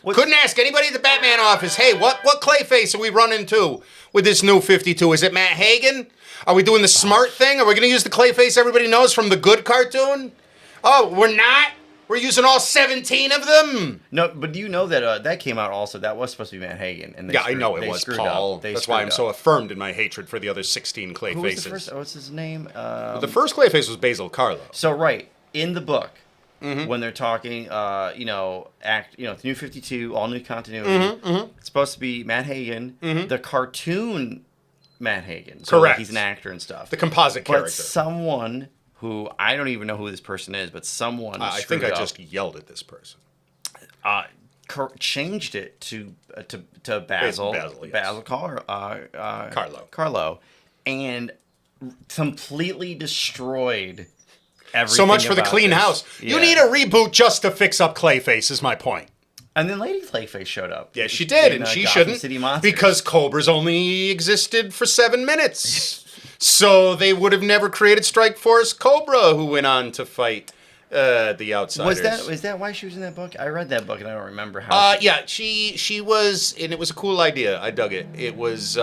Couldn't ask anybody at the Batman office, hey, what Clayface are we running to with this new 52? Is it Matt Hagen? Are we doing the smart thing? Are we going to use the Clayface everybody knows from the good cartoon? Oh, we're not? We're using all 17 of them? No, but do you know that that came out also? That was supposed to be Matt Hagen. And I know it was Paul. That's why I'm so affirmed in my hatred for the other 16 Clayfaces. Who was the first? What's his name? The first Clayface was Basil Karlo. So, right. In the book, when they're talking, the New 52, all new continuity, it's supposed to be Matt Hagen, the cartoon Matt Hagen. So correct. He's an actor and stuff. The composite character. But someone... who I don't even know who this person is, but someone I think I just yelled at this person. Changed it to Basil Karlo, and completely destroyed everything. So much for the clean this. house. Yeah. You need a reboot just to fix up Clayface, is my point. And then Lady Clayface showed up. Yeah, she did, and she Gotham shouldn't, City Monsters. because Cobra's only existed for 7 minutes. So they would have never created Strike Force Cobra, who went on to fight the Outsiders. Was that why she was in that book? I read that book and I don't remember how. Yeah, she was, and it was a cool idea. I dug it. It was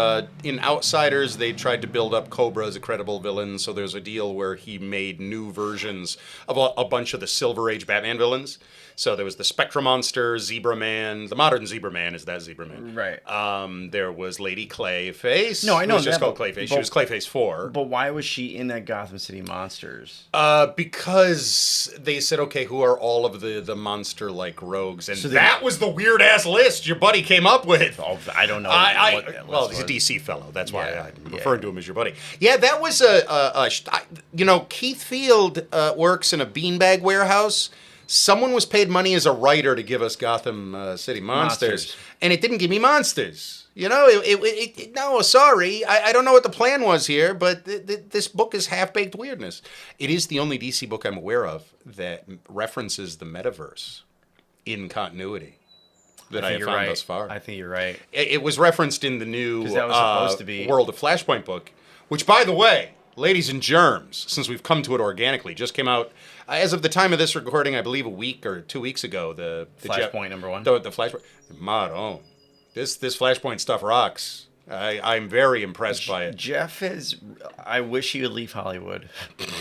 in Outsiders. They tried to build up Cobra as a credible villain. So there's a deal where he made new versions of a bunch of the Silver Age Batman villains. So there was the Spectra Monster, Zebra Man. The modern Zebra Man is that Zebra Man. Right. There was Lady Clayface. No, I know. It was just called Clayface. She was Clayface 4. But why was she in that Gotham City Monsters? Because they said, okay, who are all of the monster-like rogues? And so that was the weird-ass list your buddy came up with. Oh, I don't know. Well, he's a DC fellow. That's why I'm referring to him as your buddy. Yeah, that was Keith Field works in a beanbag warehouse. Someone was paid money as a writer to give us Gotham City Monsters, and it didn't give me monsters. You know, no, sorry. I don't know what the plan was here, but this book is half-baked weirdness. It is the only DC book I'm aware of that references the metaverse in continuity that I have found thus far. I think you're right. It was referenced in the new that was supposed to be World of Flashpoint book, which, by the way, Ladies and Germs, since we've come to it organically, just came out as of the time of this recording, I believe a week or 2 weeks ago. The Flashpoint number 1. The Flashpoint. Maron. This Flashpoint stuff rocks. I'm very impressed by it. Jeff is. I wish he would leave Hollywood.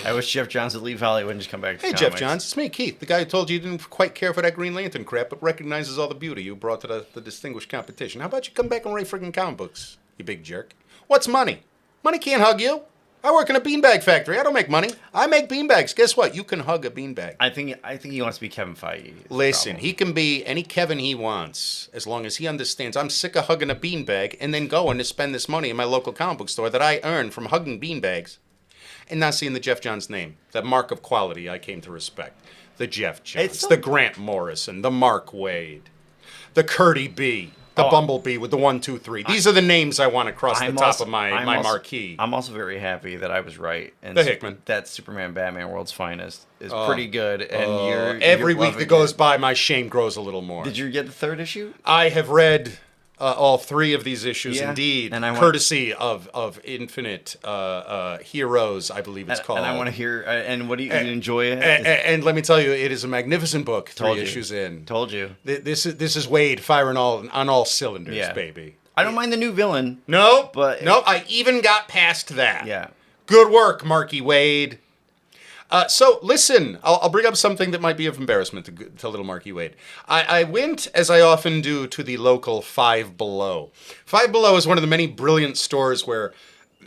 I wish Jeff Johns would leave Hollywood and just come back to Hey, comics. Jeff Johns, it's me, Keith, the guy who told you didn't quite care for that Green Lantern crap, but recognizes all the beauty you brought to the distinguished competition. How about you come back and write friggin' comic books, you big jerk? What's money? Money can't hug you. I work in a beanbag factory. I don't make money. I make beanbags. Guess what? You can hug a beanbag. I think he wants to be Kevin Feige. Listen, he can be any Kevin he wants as long as he understands I'm sick of hugging a beanbag and then going to spend this money in my local comic book store that I earn from hugging beanbags and not seeing the Jeff Johns name, that mark of quality I came to respect. The Jeff Johns, the Grant Morrison, the Mark Wade, the Curdy B. The Bumblebee with the 1, 2, 3. These are the names I want across the top of my marquee. I'm also very happy that I was right. And the Hickman. That Superman Batman World's Finest is pretty good. And every week that goes by, my shame grows a little more. Did you get the 3rd issue? I have read all 3 of these issues, indeed, and courtesy of Infinite Heroes, I believe it's called. And I want to hear. And what do you enjoy it? And let me tell you, it is a magnificent book. 3 issues in. Told you. This is Wade firing on all cylinders, baby. I don't mind the new villain. No, but I even got past that. Yeah. Good work, Marky Wade. So listen, I'll bring up something that might be of embarrassment to little Marky Wade. I went, as I often do, to the local Five Below. Five Below is one of the many brilliant stores where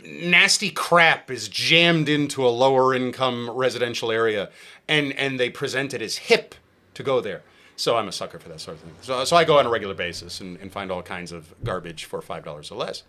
nasty crap is jammed into a lower income residential area, and they present it as hip to go there. So I'm a sucker for that sort of thing. So I go on a regular basis and find all kinds of garbage for $5 or less.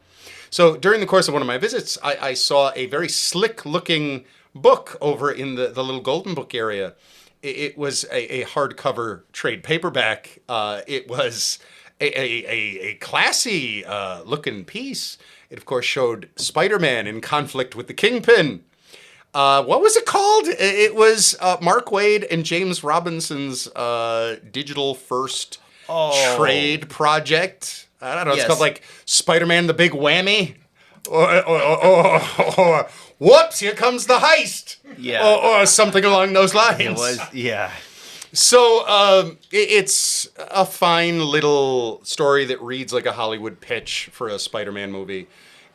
So during the course of one of my visits, I saw a very slick-looking book over in the little Golden Book area. It was a hardcover trade paperback. It was a classy looking piece. It, of course, showed Spider-Man in conflict with the Kingpin. What was it called? It was Mark Waid and James Robinson's digital first trade project. I don't know. It's called like Spider-Man the Big Whammy. Or whoops, here comes the heist. Yeah. Or something along those lines. It was, yeah. So it's a fine little story that reads like a Hollywood pitch for a Spider-Man movie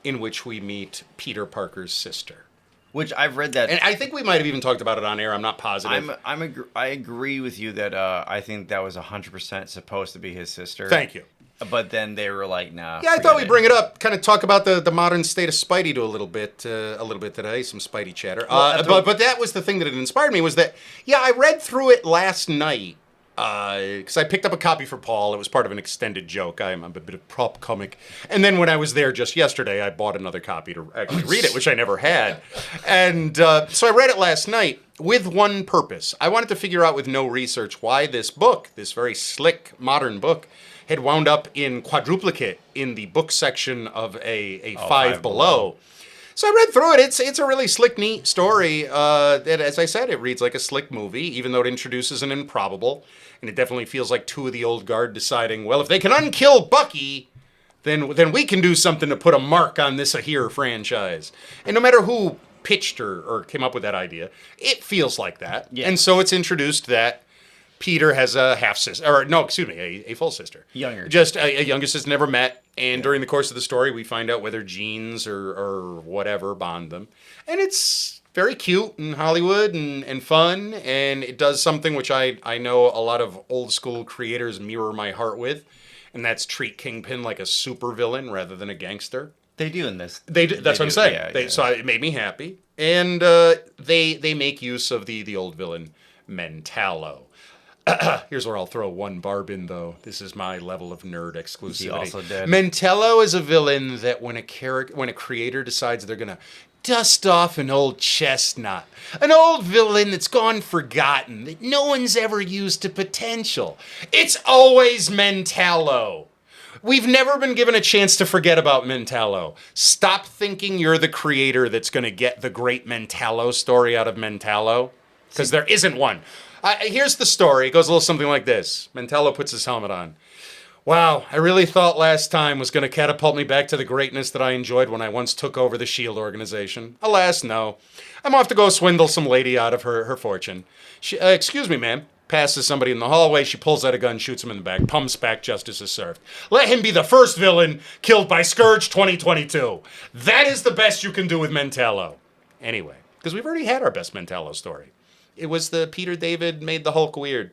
in which we meet Peter Parker's sister. Which I've read that. And I think we might have even talked about it on air. I'm not positive. I agree with you that I think that was 100% supposed to be his sister. Thank you. But then they were like, nah. Yeah, I thought we'd bring it up, kind of talk about the modern state of Spidey to a little bit today, some Spidey chatter. But that was the thing that had inspired me was that, I read through it last night because I picked up a copy for Paul. It was part of an extended joke. I'm a bit of prop comic. And then when I was there just yesterday, I bought another copy to actually read it, which I never had. And so I read it last night with one purpose. I wanted to figure out with no research why this book, this very slick modern book, had wound up in quadruplicate in the book section of a Five Below. So I read through it. It's a really slick, neat story. That, as I said, it reads like a slick movie, even though it introduces an improbable. And it definitely feels like two of the old guard deciding, well, if they can unkill Bucky, then we can do something to put a mark on this here franchise. And no matter who pitched or came up with that idea, it feels like that. Yeah. And so it's introduced that Peter has a half-sister, or no, excuse me, a full sister. Younger. Just a younger sister, never met. And during the course of the story, we find out whether genes or whatever bond them. And it's very cute and Hollywood and fun. And it does something which I know a lot of old school creators mirror my heart with. And that's treat Kingpin like a supervillain rather than a gangster. They do in this. They do. That's what I'm saying. Yeah. So it made me happy. And they make use of the old villain Mentallo. Here's where I'll throw one barb in, though. This is my level of nerd exclusivity. He also did. Mentallo is a villain that when a creator decides they're gonna dust off an old chestnut. An old villain that's gone forgotten, that no one's ever used to potential. It's always Mentallo. We've never been given a chance to forget about Mentallo. Stop thinking you're the creator that's going to get the great Mentallo story out of Mentallo, because there isn't one. Here's the story. It goes a little something like this. Mentallo puts his helmet on. Wow, I really thought last time was going to catapult me back to the greatness that I enjoyed when I once took over the S.H.I.E.L.D. organization. Alas, no. I'm off to go swindle some lady out of her fortune. Excuse me, ma'am. Passes somebody in the hallway, she pulls out a gun, shoots him in the back, pumps back, justice is served. Let him be the first villain killed by Scourge 2022. That is the best you can do with Mentallo. Anyway, because we've already had our best Mentallo story. It was the Peter David made the Hulk weird.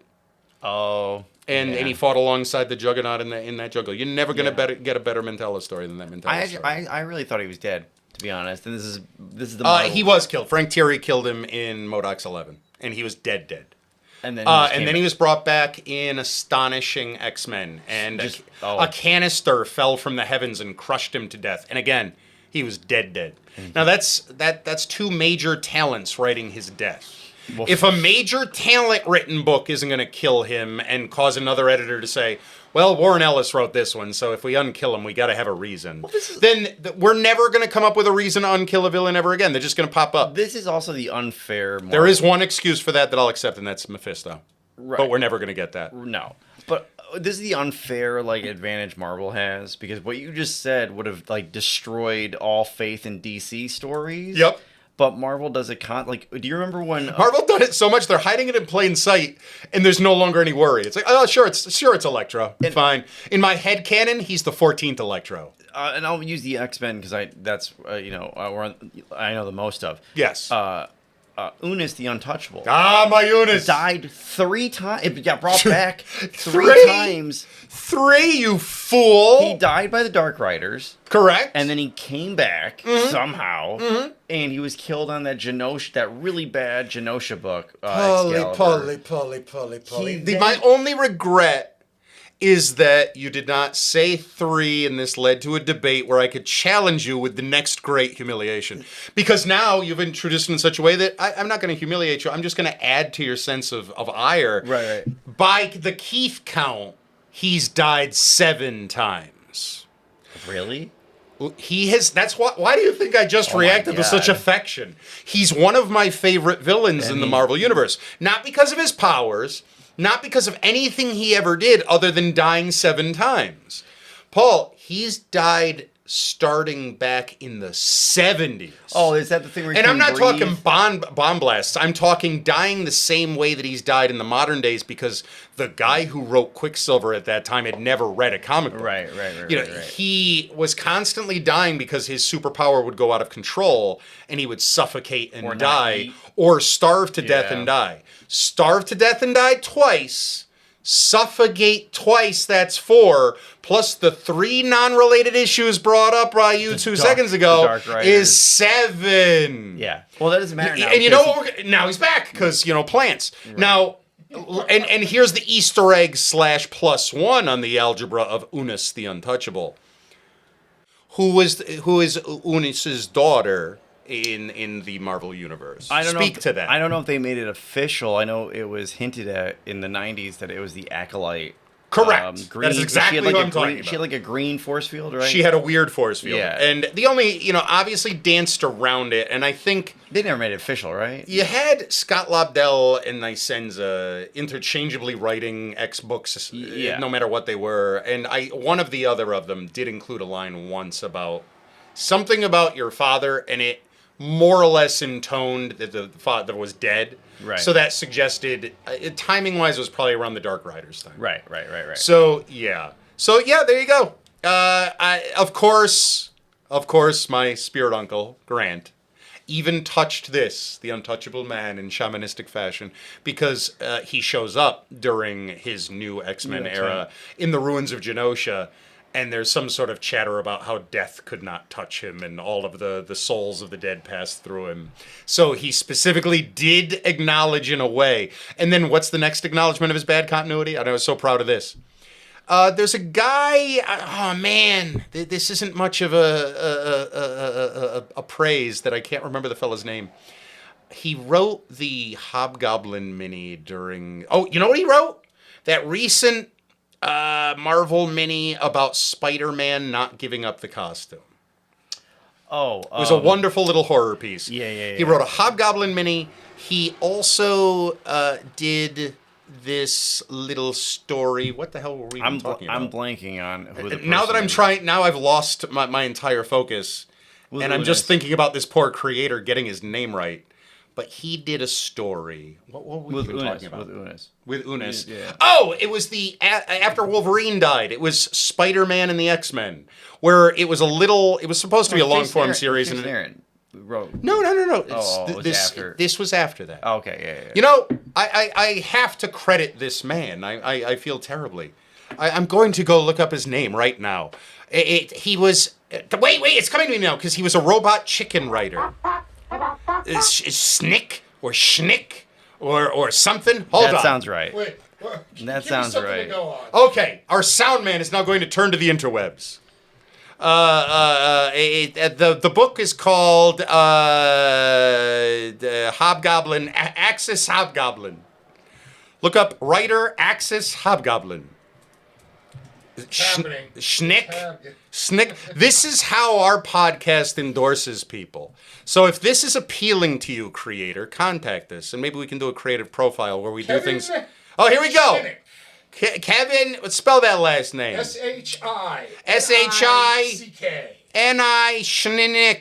Oh. And he fought alongside the Juggernaut in that jungle. You're never going to get a better Mentallo story than that Mentallo story. I really thought he was dead, to be honest. And this is the Marvel. He was killed. Frank Thierry killed him in MODOK 11. And he was dead. And then he was brought back in Astonishing X-Men. And a canister fell from the heavens and crushed him to death. And again, he was dead. Mm-hmm. Now that's two major talents writing his death. Well, if a major talent written book isn't going to kill him and cause another editor to say, well, Warren Ellis wrote this one, so if we unkill him, we got to have a reason. Well, then we're never going to come up with a reason to unkill a villain ever again. They're just going to pop up. This is also the unfair Marvel. There is one excuse for that I'll accept, and that's Mephisto. Right. But we're never going to get that. No. But this is the unfair advantage Marvel has, because what you just said would have destroyed all faith in DC stories. Yep. But Marvel does it do you remember when Marvel done it so much they're hiding it in plain sight, and there's no longer any worry. It's like, oh, sure, it's Electro. Fine. In my head canon, he's the 14th Electro. And I'll use the X-Men because that's I know the most of. Yes. Unis the Untouchable. My Unis died 3 times. It got brought back 3 times. 3, you fool! He died by the Dark Riders. Correct. And then he came back somehow, and he was killed on that that really bad Genosha book. Poly. My only regret is that you did not say 3, and this led to a debate where I could challenge you with the next great humiliation. Because now you've introduced it in such a way that I'm not going to humiliate you. I'm just going to add to your sense of ire. Right. By the Keith count, he's died 7 times. Really? He has. That's why do you think I just reacted with such affection? He's one of my favorite villains in the Marvel Universe. Not because of his powers, not because of anything he ever did other than dying 7 times. Paul, he's died starting back in the 70s. Oh, is that the thing where you And I'm not breathe? talking bomb blasts. I'm talking dying the same way that he's died in the modern days because the guy who wrote Quicksilver at that time had never read a comic book. Right. He was constantly dying because his superpower would go out of control and he would suffocate and die or starve to death and die. Starve to death and die twice. Suffocate twice, that's 4, plus the 3 non-related issues brought up by you 2 seconds ago is 7. Yeah. Well, that doesn't matter now. And you know what? Now he's back because, plants. Right. Now, and here's the Easter egg / +1 on the algebra of Unis the Untouchable. Who is Unis's daughter in the Marvel Universe? Speak to that. I don't know if they made it official. I know it was hinted at in the 90s that it was the Acolyte. Correct. Green. That's exactly what I'm talking about. She had a green force field, right? She had a weird force field. Yeah. And the only, obviously danced around it. And I think... They never made it official, right? You had Scott Lobdell and Nysenza interchangeably writing X books, no matter what they were. And one of the other of them did include a line once about something about your father, and it more or less intoned that the father was dead. Right. So that suggested, timing-wise, it was probably around the Dark Riders time. Right. So, yeah. There you go. Of course, my spirit uncle, Grant, even touched the untouchable man, in shamanistic fashion, because he shows up during his new X-Men era in the ruins of Genosha. And there's some sort of chatter about how death could not touch him and all of the souls of the dead passed through him. So he specifically did acknowledge in a way. And then what's the next acknowledgement of his bad continuity? I was so proud of this. There's a guy. Oh man, this isn't much of a praise that I can't remember the fella's name. He wrote the Hobgoblin mini during. Oh, you know what he wrote? That recent Marvel mini about Spider-Man not giving up the costume. Oh, it was a wonderful little horror piece. Yeah. He wrote a Hobgoblin mini. He also did this little story. What the hell were we even talking about? I'm blanking on who the now that person I'm is. trying. Now I've lost my entire focus, and I'm just thinking about this poor creator getting his name right. But he did a story. What were we even talking about? With Unis. Yeah. Oh, it was the after Wolverine died. It was Spider-Man and the X-Men, where it was a little. It was supposed to be a long-form series. And Aaron wrote. No. After. This was after that. Oh, okay, yeah. You know, I have to credit this man. I feel terribly. I'm going to go look up his name right now. He was. Wait, it's coming to me now because he was a robot chicken writer. Is Snick or Schnick or something? Hold on. That sounds right. Wait, That sounds right. Okay, our sound man is now going to turn to the interwebs. The book is called Hobgoblin, Axis Hobgoblin. Look up writer Axis Hobgoblin. Schnick. This is how our podcast endorses people. So if this is appealing to you, creator, contact us, and maybe we can do a creative profile where we do things. Oh, here we go. Kevin, let's spell that last name. Shnick.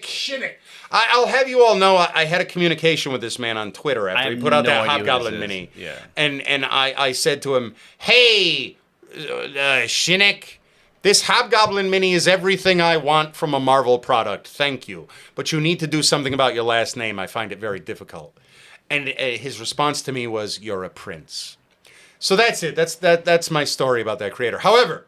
Schnick. I'll have you all know I had a communication with this man on Twitter after he put out that Hobgoblin mini. Yeah. And I said to him, hey, Schnick, this Hobgoblin mini is everything I want from a Marvel product. Thank you. But you need to do something about your last name. I find it very difficult. And his response to me was, you're a prince. So that's it. That's my story about that creator. However,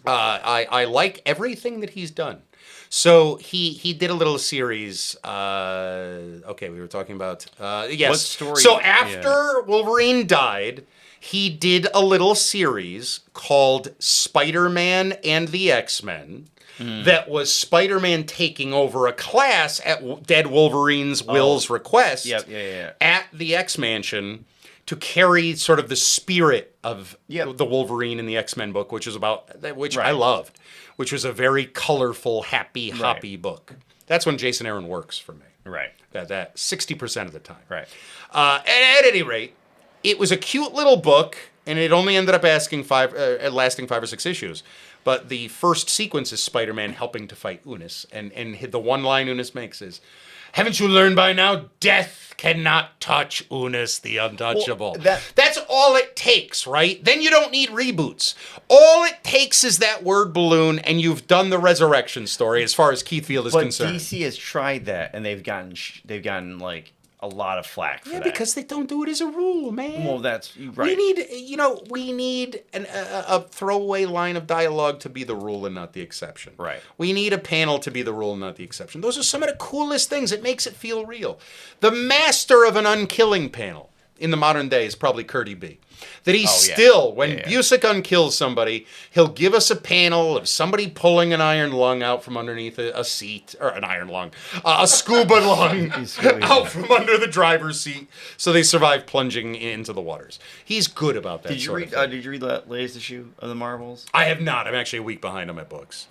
I like everything that he's done. So he did a little series. Okay, we were talking about yes. What story? So after Wolverine died, he did a little series called Spider-Man and the X-Men. That was Spider-Man taking over a class at Dead Wolverine's Will's request at the X-Mansion to carry sort of the spirit of the Wolverine in the X-Men book, which is about I loved, which was a very colorful, happy, hoppy book. That's when Jason Aaron works for me. Right. That 60% of the time. Right. At any rate, it was a cute little book, and it only ended up lasting 5 or 6 issues. But the first sequence is Spider-Man helping to fight Unis, and the one line Unis makes is, "Haven't you learned by now? Death cannot touch Unis the Untouchable." Well, that's all it takes, right? Then you don't need reboots. All it takes is that word balloon, and you've done the resurrection story as far as Keith Field is concerned. But DC has tried that, and they've gotten like a lot of flack for that. Because they don't do it as a rule, man. Well, that's right. We need a throwaway line of dialogue to be the rule and not the exception. Right. We need a panel to be the rule and not the exception. Those are some of the coolest things. It makes it feel real. The master of an unkilling panel in the modern day is probably Curdy B. That when Busick unkills somebody, he'll give us a panel of somebody pulling an iron lung out from underneath a seat, or an iron lung, a scuba lung out from under the driver's seat, so they survive plunging into the waters. He's good about that. Did you read that latest issue of the Marvels? I have not. I'm actually a week behind on my books.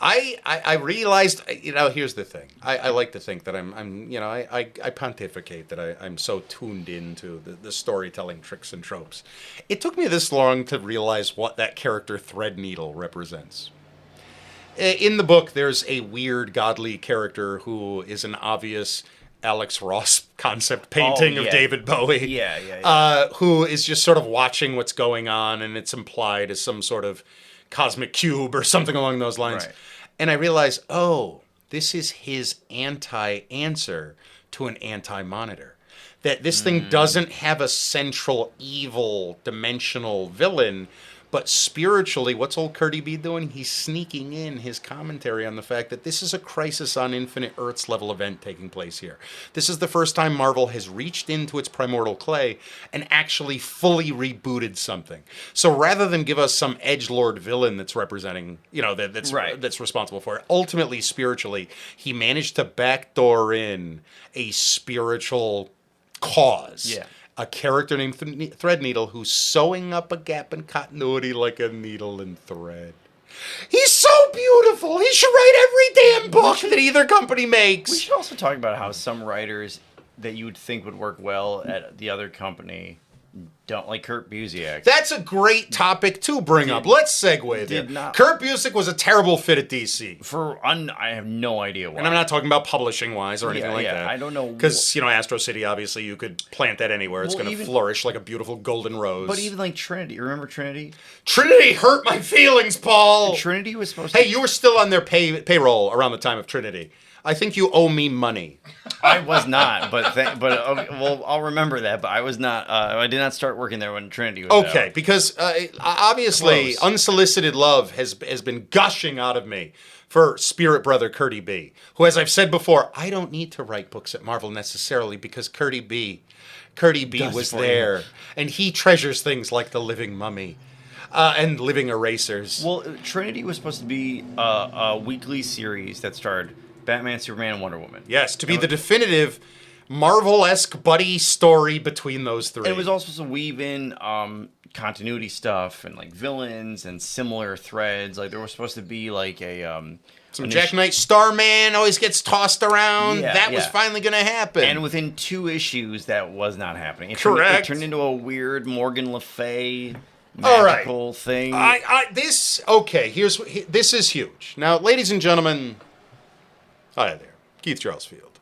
I realized, here's the thing. I like to think that I pontificate that I'm so tuned into the storytelling tricks and tropes. It took me this long to realize what that character Threadneedle represents. In the book, there's a weird godly character who is an obvious Alex Ross concept painting of David Bowie. Who is just sort of watching what's going on, and it's implied as some sort of cosmic cube or something along those lines. Right. And I realized, this is his anti-answer to an anti-monitor. That this thing doesn't have a central evil dimensional villain, But spiritually, what's old Curdy B doing? He's sneaking in his commentary on the fact that this is a Crisis on Infinite Earths level event taking place here. This is the first time Marvel has reached into its primordial clay and actually fully rebooted something. So rather than give us some edgelord villain that's representing, that's responsible for it, ultimately, spiritually, he managed to backdoor in a spiritual cause. Yeah. A character named Threadneedle who's sewing up a gap in continuity like a needle and thread. He's so beautiful. He should write every damn book that either company makes. We should also talk about how some writers that you would think would work well at the other company don't, like Kurt Busiek. That's a great topic to bring up. Let's segue there. Kurt Busiek was a terrible fit at DC. I have no idea why. And I'm not talking about publishing-wise or anything like that. I don't know. Because, Astro City, obviously, you could plant that anywhere. It's going to flourish like a beautiful golden rose. But even like Trinity. You remember Trinity? Trinity hurt my feelings, Paul! Trinity was supposed to... Hey, you were still on their payroll around the time of Trinity. I think you owe me money. I was not, but I'll remember that. But I was not. I did not start working there when Trinity was okay, out. Because obviously unsolicited love has been gushing out of me for Spirit Brother Curdy B, who, as I've said before, I don't need to write books at Marvel necessarily because Curdy B was there, and he treasures things like the Living Mummy. And living erasers. Well, Trinity was supposed to be a weekly series that starred Batman, Superman, and Wonder Woman. Yes, to be the definitive Marvel-esque buddy story between those three. It was also supposed to weave in continuity stuff and like villains and similar threads. Like there was supposed to be like a some Jack Knight Starman always gets tossed around. Yeah, that was finally going to happen. And within 2 issues, that was not happening. Correct. It turned into a weird Morgan Le Fay magical thing. This is huge. Now, ladies and gentlemen, hi there, Keith Charles Field.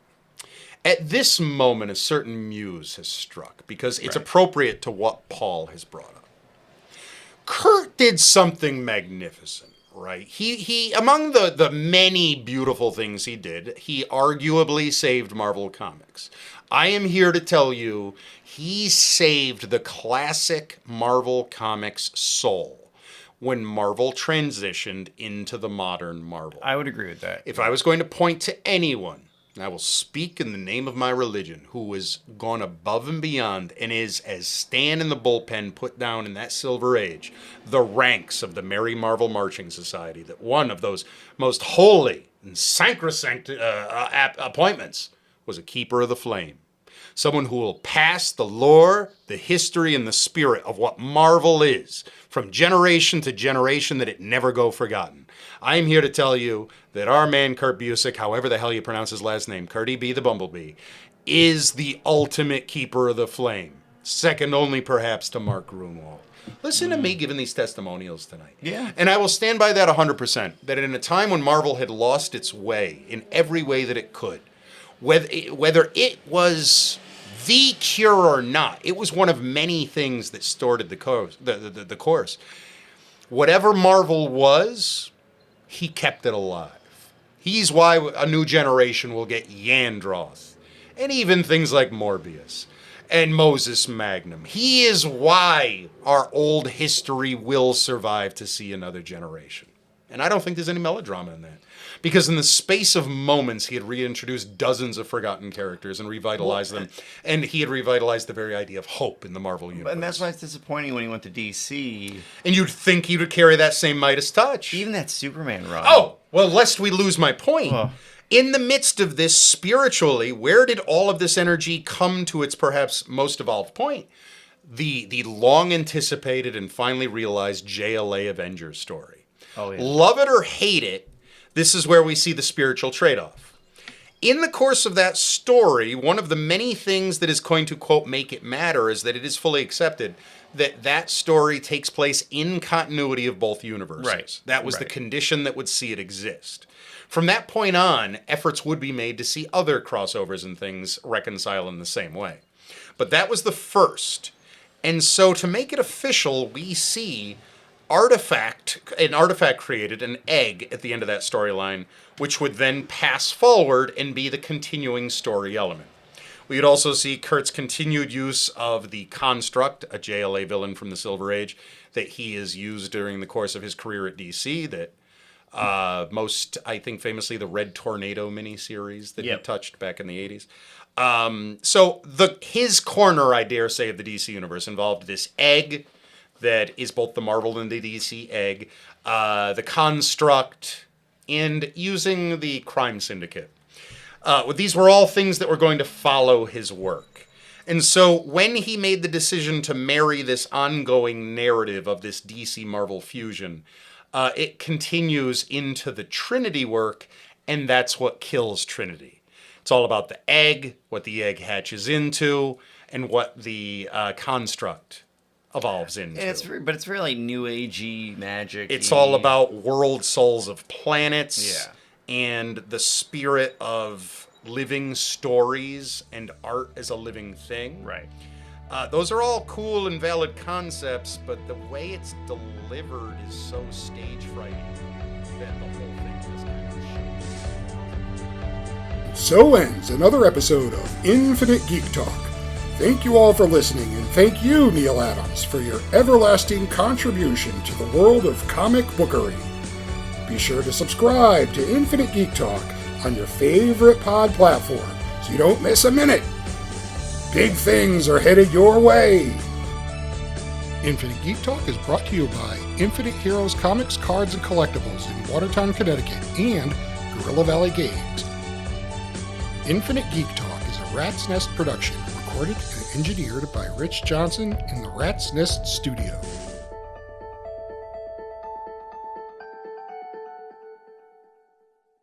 At this moment, a certain muse has struck because it's appropriate to what Paul has brought up. Kurt did something magnificent, right? He among the many beautiful things he did, he arguably saved Marvel Comics. I am here to tell you, he saved the classic Marvel Comics soul when Marvel transitioned into the modern Marvel. I would agree with that. If I was going to point to anyone, and I will speak in the name of my religion, who has gone above and beyond and is, as Stan in the bullpen put down in that Silver Age, the ranks of the Merry Marvel Marching Society, that one of those most holy and sacrosanct appointments was a keeper of the flame. Someone who will pass the lore, the history, and the spirit of what Marvel is from generation to generation, that it never go forgotten. I'm here to tell you that our man Kurt Busiek, however the hell you pronounce his last name, Curdy B the Bumblebee, is the ultimate keeper of the flame. Second only perhaps to Mark Grunwald. Listen to me giving these testimonials tonight. Yeah. And I will stand by that 100%, that in a time when Marvel had lost its way in every way that it could, whether it was the cure or not, it was one of many things that started the course. Whatever Marvel was, he kept it alive. He's why a new generation will get Yandroth, and even things like Morbius and Moses Magnum. He is why our old history will survive to see another generation. And I don't think there's any melodrama in that. Because in the space of moments, he had reintroduced dozens of forgotten characters and revitalized them. And he had revitalized the very idea of hope in the Marvel universe. And that's why it's disappointing when he went to DC. And you'd think he would carry that same Midas touch. Even that Superman run. Oh, well, lest we lose my point. In the midst of this, spiritually, where did all of this energy come to its perhaps most evolved point? The long-anticipated and finally realized JLA Avengers story. Oh, yeah. Love it or hate it, this is where we see the spiritual trade-off. In the course of that story, one of the many things that is going to, quote, make it matter is that it is fully accepted that that story takes place in continuity of both universes. Right. That was the condition that would see it exist. From that point on, efforts would be made to see other crossovers and things reconcile in the same way. But that was the first. And so to make it official, we see an artifact created, an egg at the end of that storyline, which would then pass forward and be the continuing story element. We could also see Kurt's continued use of the Construct, a JLA villain from the Silver Age, that he has used during the course of his career at DC, that most, I think, famously, the Red Tornado miniseries that he touched back in the 80s. So his corner, I dare say, of the DC universe involved this egg that is both the Marvel and the DC egg, the Construct, and using the Crime Syndicate. These were all things that were going to follow his work. And so when he made the decision to marry this ongoing narrative of this DC-Marvel fusion, it continues into the Trinity work, and that's what kills Trinity. It's all about the egg, what the egg hatches into, and what the Construct evolves into. But it's really new agey magic. It's all about world souls of planets and the spirit of living stories and art as a living thing. Right. Those are all cool and valid concepts, but the way it's delivered is so stage frighting that the whole thing just kind of shakes. So ends another episode of Infinite Geek Talk. Thank you all for listening, and thank you, Neil Adams, for your everlasting contribution to the world of comic bookery. Be sure to subscribe to Infinite Geek Talk on your favorite pod platform so you don't miss a minute. Big things are headed your way. Infinite Geek Talk is brought to you by Infinite Heroes Comics, Cards, and Collectibles in Watertown, Connecticut, and Gorilla Valley Games. Infinite Geek Talk is a Rat's Nest production, recorded and engineered by Rich Johnson in the Rat's Nest Studio.